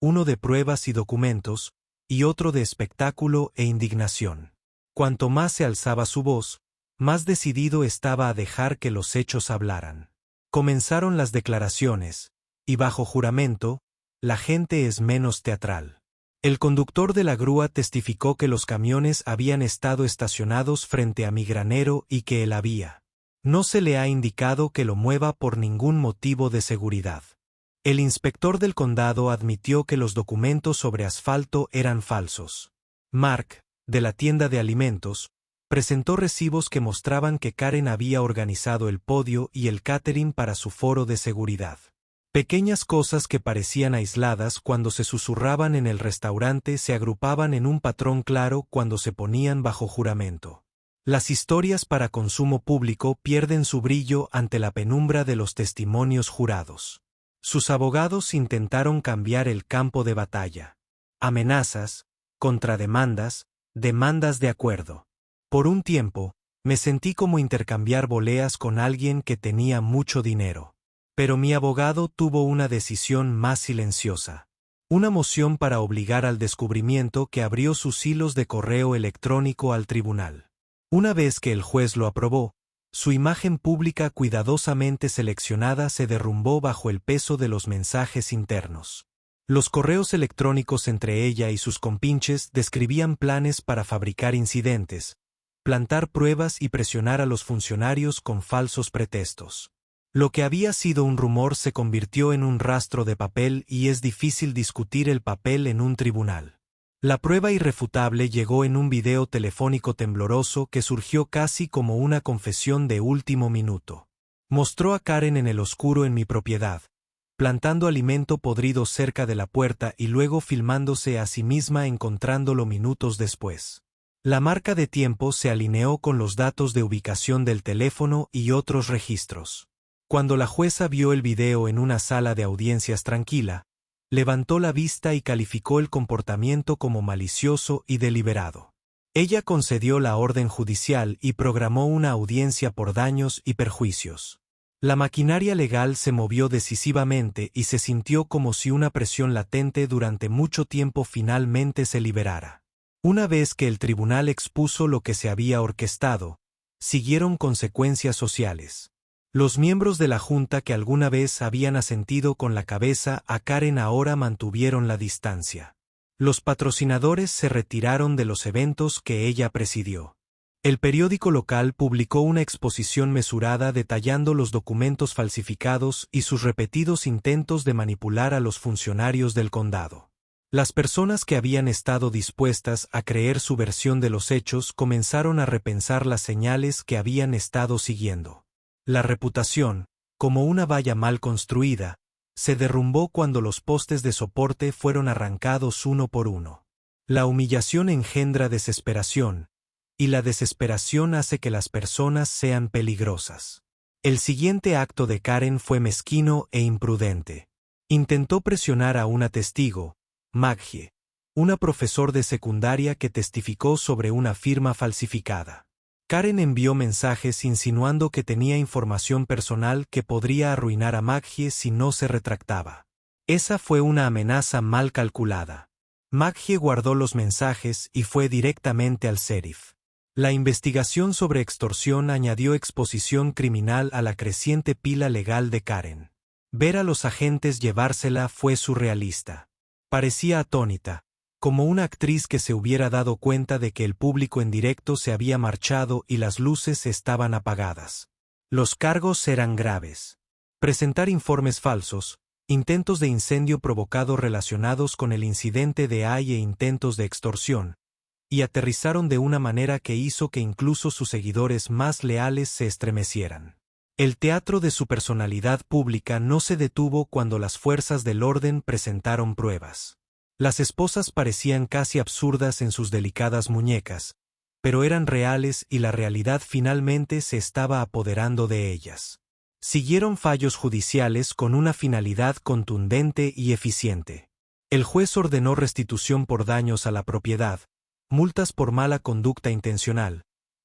uno de pruebas y documentos, y otro de espectáculo e indignación. Cuanto más se alzaba su voz, más decidido estaba a dejar que los hechos hablaran. Comenzaron las declaraciones, y bajo juramento, la gente es menos teatral. El conductor de la grúa testificó que los camiones habían estado estacionados frente a mi granero y que él había. No se le ha indicado que lo mueva por ningún motivo de seguridad. El inspector del condado admitió que los documentos sobre asfalto eran falsos. Mark, de la tienda de alimentos, presentó recibos que mostraban que Karen había organizado el podio y el catering para su foro de seguridad. Pequeñas cosas que parecían aisladas cuando se susurraban en el restaurante se agrupaban en un patrón claro cuando se ponían bajo juramento. Las historias para consumo público pierden su brillo ante la penumbra de los testimonios jurados. Sus abogados intentaron cambiar el campo de batalla. Amenazas, contrademandas, demandas de acuerdo. Por un tiempo, me sentí como intercambiar voleas con alguien que tenía mucho dinero. Pero mi abogado tuvo una decisión más silenciosa. Una moción para obligar al descubrimiento que abrió sus hilos de correo electrónico al tribunal. Una vez que el juez lo aprobó, su imagen pública cuidadosamente seleccionada se derrumbó bajo el peso de los mensajes internos. Los correos electrónicos entre ella y sus compinches describían planes para fabricar incidentes, plantar pruebas y presionar a los funcionarios con falsos pretextos. Lo que había sido un rumor se convirtió en un rastro de papel y es difícil discutir el papel en un tribunal. La prueba irrefutable llegó en un video telefónico tembloroso que surgió casi como una confesión de último minuto. Mostró a Karen en el oscuro en mi propiedad, plantando alimento podrido cerca de la puerta y luego filmándose a sí misma encontrándolo minutos después. La marca de tiempo se alineó con los datos de ubicación del teléfono y otros registros. Cuando la jueza vio el video en una sala de audiencias tranquila, levantó la vista y calificó el comportamiento como malicioso y deliberado. Ella concedió la orden judicial y programó una audiencia por daños y perjuicios. La maquinaria legal se movió decisivamente y se sintió como si una presión latente durante mucho tiempo finalmente se liberara. Una vez que el tribunal expuso lo que se había orquestado, siguieron consecuencias sociales. Los miembros de la junta que alguna vez habían asentido con la cabeza a Karen ahora mantuvieron la distancia. Los patrocinadores se retiraron de los eventos que ella presidió. El periódico local publicó una exposición mesurada detallando los documentos falsificados y sus repetidos intentos de manipular a los funcionarios del condado. Las personas que habían estado dispuestas a creer su versión de los hechos comenzaron a repensar las señales que habían estado siguiendo. La reputación, como una valla mal construida, se derrumbó cuando los postes de soporte fueron arrancados uno por uno. La humillación engendra desesperación, y la desesperación hace que las personas sean peligrosas. El siguiente acto de Karen fue mezquino e imprudente. Intentó presionar a una testigo, Maggie, una profesor de secundaria que testificó sobre una firma falsificada. Karen envió mensajes insinuando que tenía información personal que podría arruinar a Maggie si no se retractaba. Esa fue una amenaza mal calculada. Maggie guardó los mensajes y fue directamente al sheriff. La investigación sobre extorsión añadió exposición criminal a la creciente pila legal de Karen. Ver a los agentes llevársela fue surrealista. Parecía atónita, como una actriz que se hubiera dado cuenta de que el público en directo se había marchado y las luces estaban apagadas. Los cargos eran graves. Presentar informes falsos, intentos de incendio provocado relacionados con el incidente de AI e intentos de extorsión, y aterrizaron de una manera que hizo que incluso sus seguidores más leales se estremecieran. El teatro de su personalidad pública no se detuvo cuando las fuerzas del orden presentaron pruebas. Las esposas parecían casi absurdas en sus delicadas muñecas, pero eran reales y la realidad finalmente se estaba apoderando de ellas. Siguieron fallos judiciales con una finalidad contundente y eficiente. El juez ordenó restitución por daños a la propiedad, multas por mala conducta intencional,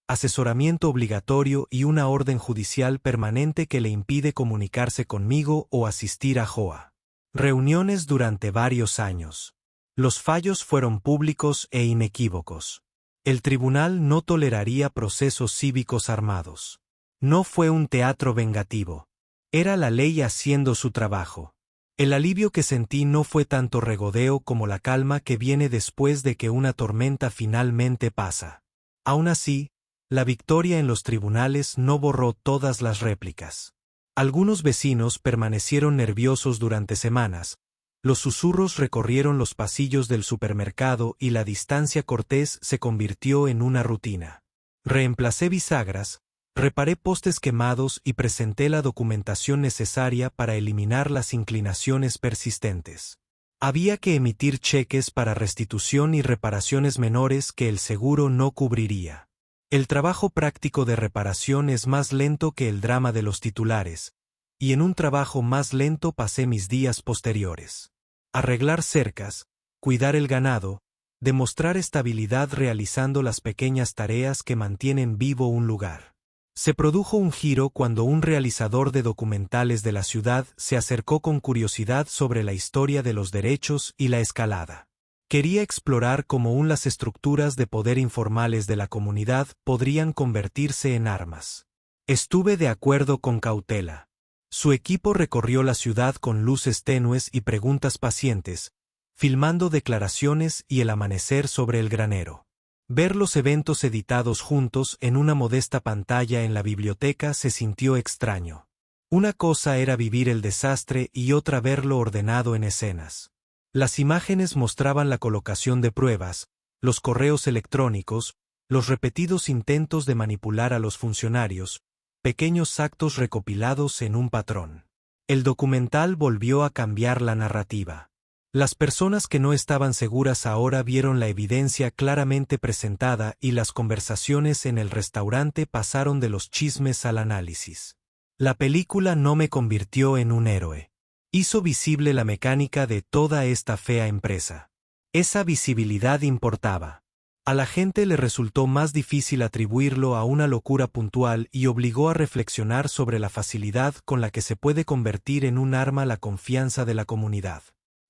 asesoramiento obligatorio y una orden judicial permanente que le impide comunicarse conmigo o asistir a Joa. Reuniones durante varios años. Los fallos fueron públicos e inequívocos. El tribunal no toleraría procesos cívicos armados. No fue un teatro vengativo. Era la ley haciendo su trabajo. El alivio que sentí no fue tanto regodeo como la calma que viene después de que una tormenta finalmente pasa. Aún así, la victoria en los tribunales no borró todas las réplicas. Algunos vecinos permanecieron nerviosos durante semanas. Los susurros recorrieron los pasillos del supermercado y la distancia cortés se convirtió en una rutina. Reemplacé bisagras, reparé postes quemados y presenté la documentación necesaria para eliminar las inclinaciones persistentes. Había que emitir cheques para restitución y reparaciones menores que el seguro no cubriría. El trabajo práctico de reparación es más lento que el drama de los titulares, y en un trabajo más lento pasé mis días posteriores. Arreglar cercas, cuidar el ganado, demostrar estabilidad realizando las pequeñas tareas que mantienen vivo un lugar. Se produjo un giro cuando un realizador de documentales de la ciudad se acercó con curiosidad sobre la historia de los derechos y la escalada. Quería explorar cómo aún las estructuras de poder informales de la comunidad podrían convertirse en armas. Estuve de acuerdo con cautela. Su equipo recorrió la ciudad con luces tenues y preguntas pacientes, filmando declaraciones y el amanecer sobre el granero. Ver los eventos editados juntos en una modesta pantalla en la biblioteca se sintió extraño. Una cosa era vivir el desastre y otra verlo ordenado en escenas. Las imágenes mostraban la colocación de pruebas, los correos electrónicos, los repetidos intentos de manipular a los funcionarios, pequeños actos recopilados en un patrón. El documental volvió a cambiar la narrativa. Las personas que no estaban seguras ahora vieron la evidencia claramente presentada y las conversaciones en el restaurante pasaron de los chismes al análisis. La película no me convirtió en un héroe. Hizo visible la mecánica de toda esta fea empresa. Esa visibilidad importaba. A la gente le resultó más difícil atribuirlo a una locura puntual y obligó a reflexionar sobre la facilidad con la que se puede convertir en un arma la confianza de la comunidad.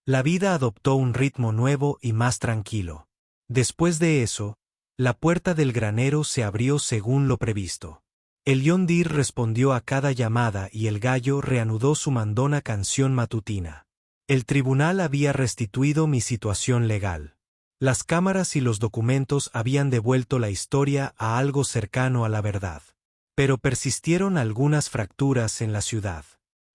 La vida adoptó un ritmo nuevo y más tranquilo. Después de eso, la puerta del granero se abrió según lo previsto. El John Deere respondió a cada llamada y el gallo reanudó su mandona canción matutina. El tribunal había restituido mi situación legal. Las cámaras y los documentos habían devuelto la historia a algo cercano a la verdad. Pero persistieron algunas fracturas en la ciudad.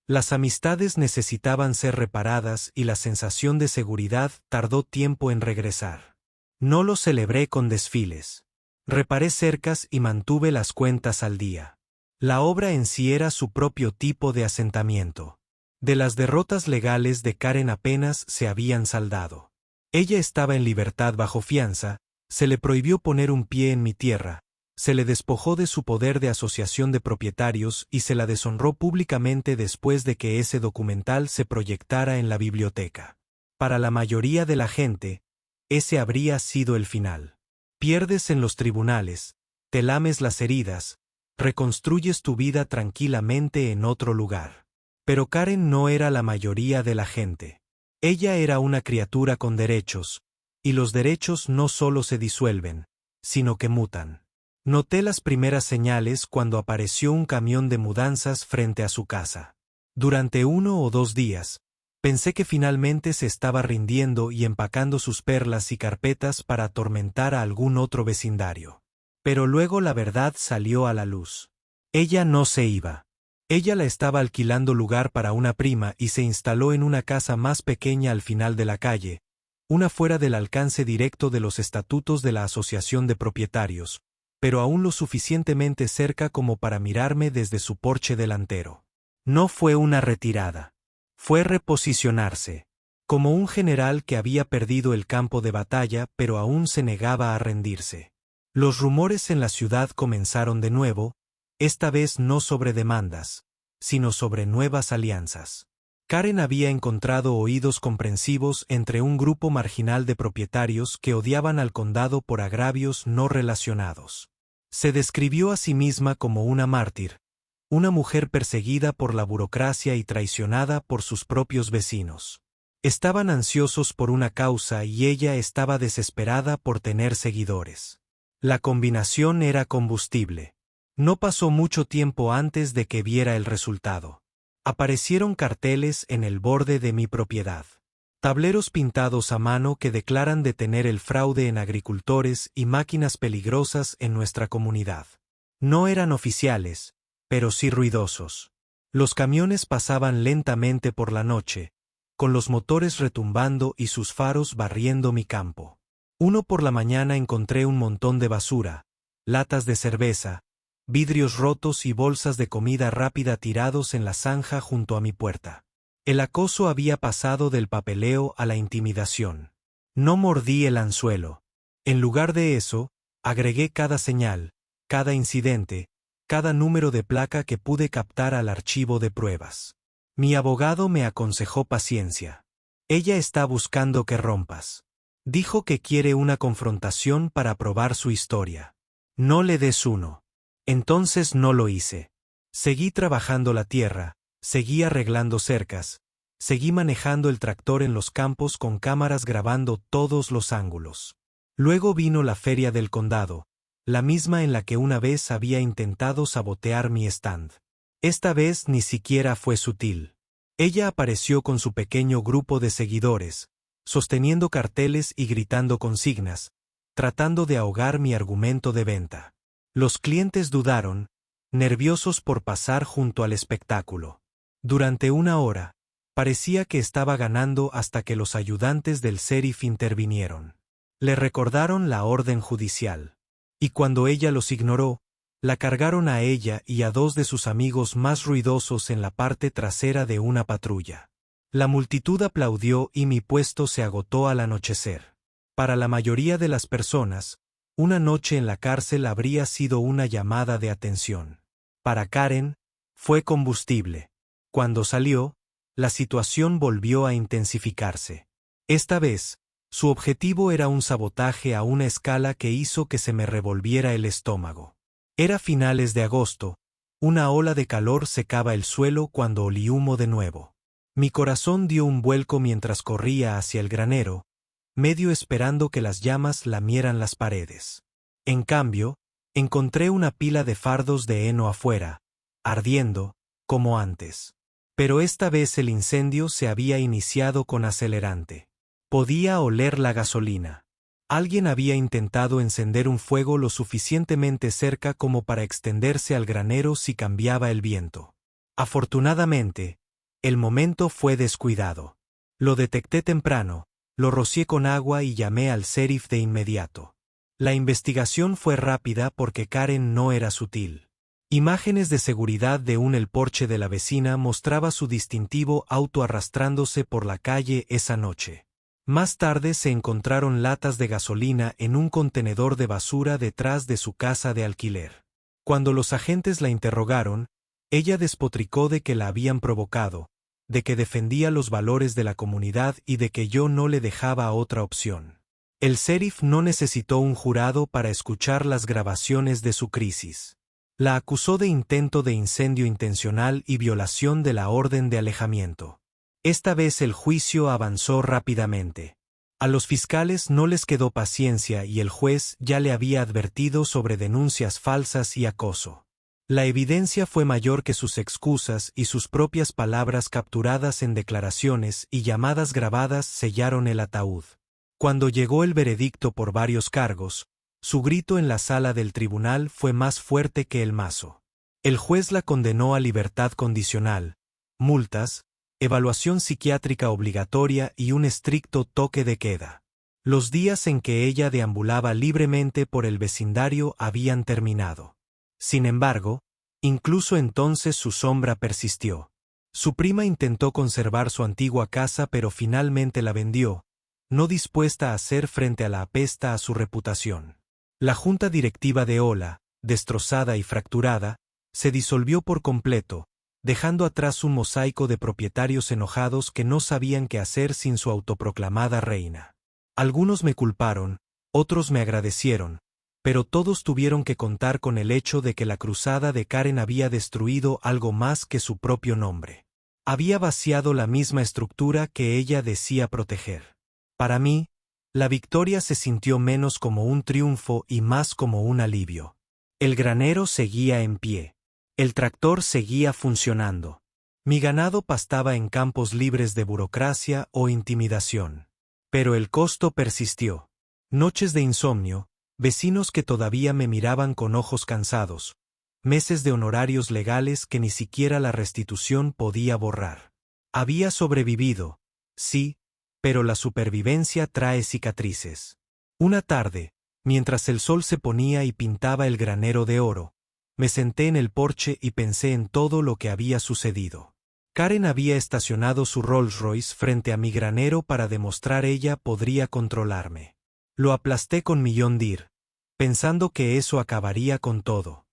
Las amistades necesitaban ser reparadas y la sensación de seguridad tardó tiempo en regresar. No lo celebré con desfiles. Reparé cercas y mantuve las cuentas al día. La obra en sí era su propio tipo de asentamiento. De las derrotas legales de Karen apenas se habían saldado. Ella estaba en libertad bajo fianza, se le prohibió poner un pie en mi tierra, se le despojó de su poder de asociación de propietarios y se la deshonró públicamente después de que ese documental se proyectara en la biblioteca. Para la mayoría de la gente, ese habría sido el final. Pierdes en los tribunales, te lames las heridas, reconstruyes tu vida tranquilamente en otro lugar. Pero Karen no era la mayoría de la gente. Ella era una criatura con derechos, y los derechos no solo se disuelven, sino que mutan. Noté las primeras señales cuando apareció un camión de mudanzas frente a su casa. Durante 1 o 2 días, pensé que finalmente se estaba rindiendo y empacando sus perlas y carpetas para atormentar a algún otro vecindario. Pero luego la verdad salió a la luz. Ella no se iba. Ella la estaba alquilando lugar para una prima y se instaló en una casa más pequeña al final de la calle, una fuera del alcance directo de los estatutos de la Asociación de Propietarios, pero aún lo suficientemente cerca como para mirarme desde su porche delantero. No fue una retirada. Fue reposicionarse. Como un general que había perdido el campo de batalla pero aún se negaba a rendirse. Los rumores en la ciudad comenzaron de nuevo, esta vez no sobre demandas, sino sobre nuevas alianzas. Karen había encontrado oídos comprensivos entre un grupo marginal de propietarios que odiaban al condado por agravios no relacionados. Se describió a sí misma como una mártir, una mujer perseguida por la burocracia y traicionada por sus propios vecinos. Estaban ansiosos por una causa y ella estaba desesperada por tener seguidores. La combinación era combustible. No pasó mucho tiempo antes de que viera el resultado. Aparecieron carteles en el borde de mi propiedad. Tableros pintados a mano que declaran detener el fraude en agricultores y máquinas peligrosas en nuestra comunidad. No eran oficiales, pero sí ruidosos. Los camiones pasaban lentamente por la noche, con los motores retumbando y sus faros barriendo mi campo. Uno por la mañana encontré un montón de basura, latas de cerveza, vidrios rotos y bolsas de comida rápida tirados en la zanja junto a mi puerta. El acoso había pasado del papeleo a la intimidación. No mordí el anzuelo. En lugar de eso, agregué cada señal, cada incidente, cada número de placa que pude captar al archivo de pruebas. Mi abogado me aconsejó paciencia. Ella está buscando que rompas. Dijo que quiere una confrontación para probar su historia. No le des uno. Entonces no lo hice. Seguí trabajando la tierra, seguí arreglando cercas, seguí manejando el tractor en los campos con cámaras grabando todos los ángulos. Luego vino la feria del condado, la misma en la que una vez había intentado sabotear mi stand. Esta vez ni siquiera fue sutil. Ella apareció con su pequeño grupo de seguidores, sosteniendo carteles y gritando consignas, tratando de ahogar mi argumento de venta. Los clientes dudaron, nerviosos por pasar junto al espectáculo. Durante una hora, parecía que estaba ganando hasta que los ayudantes del sheriff intervinieron. Le recordaron la orden judicial. Y cuando ella los ignoró, la cargaron a ella y a dos de sus amigos más ruidosos en la parte trasera de una patrulla. La multitud aplaudió y mi puesto se agotó al anochecer. Para la mayoría de las personas, una noche en la cárcel habría sido una llamada de atención. Para Karen, fue combustible. Cuando salió, la situación volvió a intensificarse. Esta vez, su objetivo era un sabotaje a una escala que hizo que se me revolviera el estómago. Era finales de agosto, una ola de calor secaba el suelo cuando olí humo de nuevo. Mi corazón dio un vuelco mientras corría hacia el granero, medio esperando que las llamas lamieran las paredes. En cambio, encontré una pila de fardos de heno afuera, ardiendo, como antes. Pero esta vez el incendio se había iniciado con acelerante. Podía oler la gasolina. Alguien había intentado encender un fuego lo suficientemente cerca como para extenderse al granero si cambiaba el viento. Afortunadamente, el momento fue descuidado. Lo detecté temprano, lo rocié con agua y llamé al sheriff de inmediato. La investigación fue rápida porque Karen no era sutil. Imágenes de seguridad de el porche de la vecina mostraba su distintivo auto arrastrándose por la calle esa noche. Más tarde se encontraron latas de gasolina en un contenedor de basura detrás de su casa de alquiler. Cuando los agentes la interrogaron, ella despotricó de que la habían provocado, de que defendía los valores de la comunidad y de que yo no le dejaba otra opción. El sheriff no necesitó un jurado para escuchar las grabaciones de su crisis. La acusó de intento de incendio intencional y violación de la orden de alejamiento. Esta vez el juicio avanzó rápidamente. A los fiscales no les quedó paciencia y el juez ya le había advertido sobre denuncias falsas y acoso. La evidencia fue mayor que sus excusas y sus propias palabras capturadas en declaraciones y llamadas grabadas sellaron el ataúd. Cuando llegó el veredicto por varios cargos, su grito en la sala del tribunal fue más fuerte que el mazo. El juez la condenó a libertad condicional, multas, evaluación psiquiátrica obligatoria y un estricto toque de queda. Los días en que ella deambulaba libremente por el vecindario habían terminado. Sin embargo, incluso entonces su sombra persistió. Su prima intentó conservar su antigua casa pero finalmente la vendió, no dispuesta a hacer frente a la apesta a su reputación. La junta directiva de Ola, destrozada y fracturada, se disolvió por completo, dejando atrás un mosaico de propietarios enojados que no sabían qué hacer sin su autoproclamada reina. Algunos me culparon, otros me agradecieron, pero todos tuvieron que contar con el hecho de que la cruzada de Karen había destruido algo más que su propio nombre. Había vaciado la misma estructura que ella decía proteger. Para mí, la victoria se sintió menos como un triunfo y más como un alivio. El granero seguía en pie. El tractor seguía funcionando. Mi ganado pastaba en campos libres de burocracia o intimidación. Pero el costo persistió. Noches de insomnio, vecinos que todavía me miraban con ojos cansados, meses de honorarios legales que ni siquiera la restitución podía borrar. Había sobrevivido, sí, pero la supervivencia trae cicatrices. Una tarde, mientras el sol se ponía y pintaba el granero de oro, me senté en el porche y pensé en todo lo que había sucedido. Karen había estacionado su Rolls Royce frente a mi granero para demostrar ella podría controlarme. Lo aplasté con mi John Deere, pensando que eso acabaría con todo.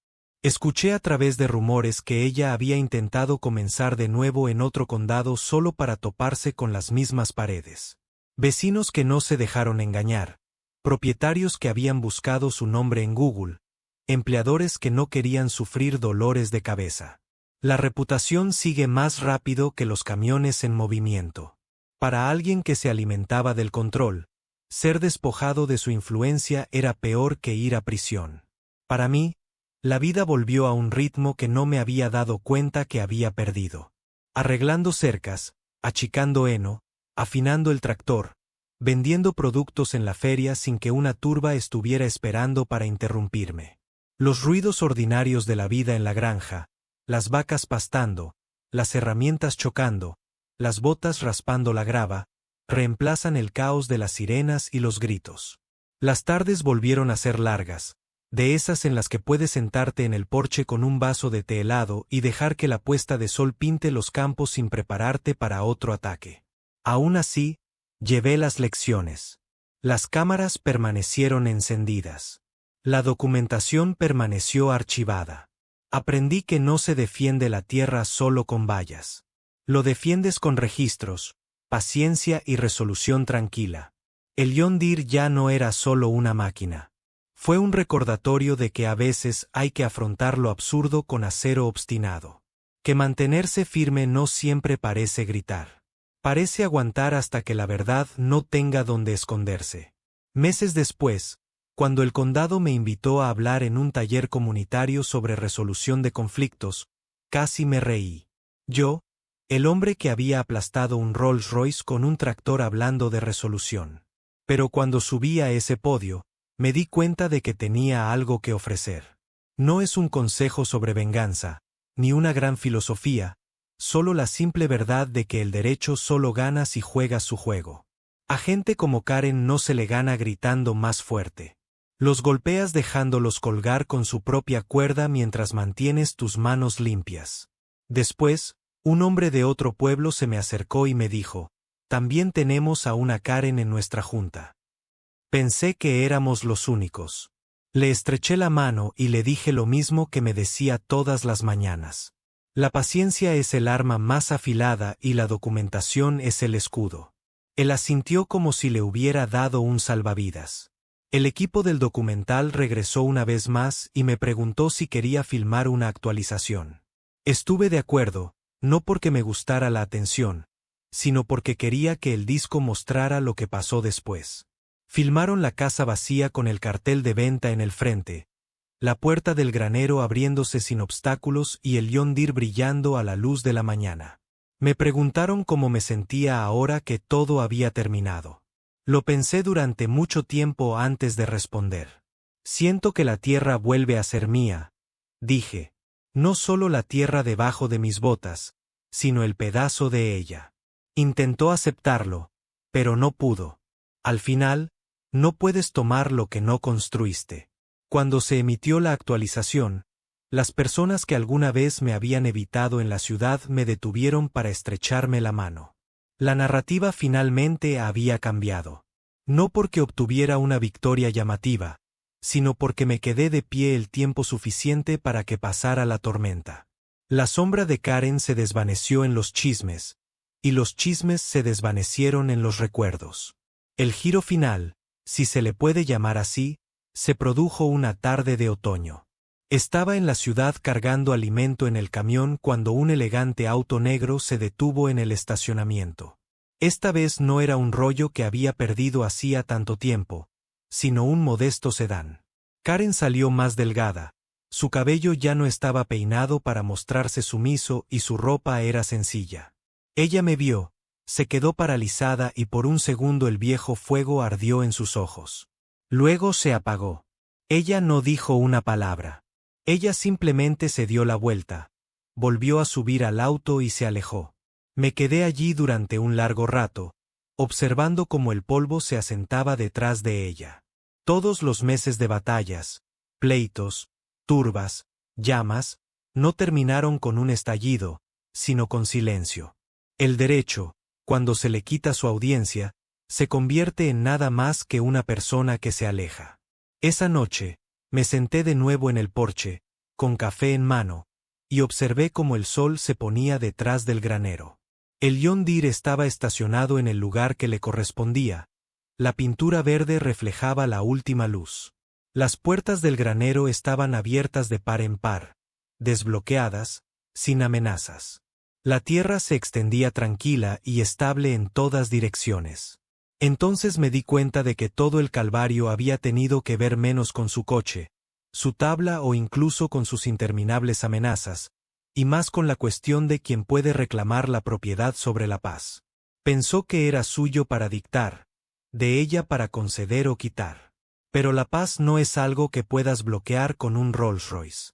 Escuché a través de rumores que ella había intentado comenzar de nuevo en otro condado solo para toparse con las mismas paredes. Vecinos que no se dejaron engañar, propietarios que habían buscado su nombre en Google, empleadores que no querían sufrir dolores de cabeza. La reputación sigue más rápido que los camiones en movimiento. Para alguien que se alimentaba del control, ser despojado de su influencia era peor que ir a prisión. Para mí, la vida volvió a un ritmo que no me había dado cuenta que había perdido. Arreglando cercas, achicando heno, afinando el tractor, vendiendo productos en la feria sin que una turba estuviera esperando para interrumpirme. Los ruidos ordinarios de la vida en la granja, las vacas pastando, las herramientas chocando, las botas raspando la grava, reemplazan el caos de las sirenas y los gritos. Las tardes volvieron a ser largas, de esas en las que puedes sentarte en el porche con un vaso de té helado y dejar que la puesta de sol pinte los campos sin prepararte para otro ataque. Aún así, llevé las lecciones. Las cámaras permanecieron encendidas. La documentación permaneció archivada. Aprendí que no se defiende la tierra solo con vallas. Lo defiendes con registros, paciencia y resolución tranquila. El John Deere ya no era solo una máquina. Fue un recordatorio de que a veces hay que afrontar lo absurdo con acero obstinado. Que mantenerse firme no siempre parece gritar. Parece aguantar hasta que la verdad no tenga donde esconderse. Meses después, cuando el condado me invitó a hablar en un taller comunitario sobre resolución de conflictos, casi me reí. Yo, el hombre que había aplastado un Rolls Royce con un tractor hablando de resolución. Pero cuando subí a ese podio, me di cuenta de que tenía algo que ofrecer. No es un consejo sobre venganza, ni una gran filosofía, solo la simple verdad de que el derecho solo gana si juegas su juego. A gente como Karen no se le gana gritando más fuerte. Los golpeas dejándolos colgar con su propia cuerda mientras mantienes tus manos limpias. Después, un hombre de otro pueblo se me acercó y me dijo, «También tenemos a una Karen en nuestra junta». Pensé que éramos los únicos. Le estreché la mano y le dije lo mismo que me decía todas las mañanas. La paciencia es el arma más afilada y la documentación es el escudo. Él asintió como si le hubiera dado un salvavidas. El equipo del documental regresó una vez más y me preguntó si quería filmar una actualización. Estuve de acuerdo, no porque me gustara la atención, sino porque quería que el disco mostrara lo que pasó después. Filmaron la casa vacía con el cartel de venta en el frente, la puerta del granero abriéndose sin obstáculos y el John Deere brillando a la luz de la mañana. Me preguntaron cómo me sentía ahora que todo había terminado. Lo pensé durante mucho tiempo antes de responder. Siento que la tierra vuelve a ser mía, dije. No solo la tierra debajo de mis botas, sino el pedazo de ella. Intentó aceptarlo, pero no pudo. Al final, no puedes tomar lo que no construiste. Cuando se emitió la actualización, las personas que alguna vez me habían evitado en la ciudad me detuvieron para estrecharme la mano. La narrativa finalmente había cambiado. No porque obtuviera una victoria llamativa, sino porque me quedé de pie el tiempo suficiente para que pasara la tormenta. La sombra de Karen se desvaneció en los chismes, y los chismes se desvanecieron en los recuerdos. El giro final, si se le puede llamar así, se produjo una tarde de otoño. Estaba en la ciudad cargando alimento en el camión cuando un elegante auto negro se detuvo en el estacionamiento. Esta vez no era un rollo que había perdido hacía tanto tiempo, sino un modesto sedán. Karen salió más delgada, su cabello ya no estaba peinado para mostrarse sumiso y su ropa era sencilla. Ella me vio, se quedó paralizada y por un segundo el viejo fuego ardió en sus ojos. Luego se apagó. Ella no dijo una palabra. Ella simplemente se dio la vuelta, volvió a subir al auto y se alejó. Me quedé allí durante un largo rato, observando cómo el polvo se asentaba detrás de ella. Todos los meses de batallas, pleitos, turbas, llamas, no terminaron con un estallido, sino con silencio. El derecho, cuando se le quita su audiencia, se convierte en nada más que una persona que se aleja. Esa noche, me senté de nuevo en el porche, con café en mano, y observé cómo el sol se ponía detrás del granero. El John Deere estaba estacionado en el lugar que le correspondía. La pintura verde reflejaba la última luz. Las puertas del granero estaban abiertas de par en par, desbloqueadas, sin amenazas. La tierra se extendía tranquila y estable en todas direcciones. Entonces me di cuenta de que todo el calvario había tenido que ver menos con su coche, su tabla o incluso con sus interminables amenazas, y más con la cuestión de quién puede reclamar la propiedad sobre la paz. Pensó que era suyo para dictar, de ella para conceder o quitar. Pero la paz no es algo que puedas bloquear con un Rolls Royce.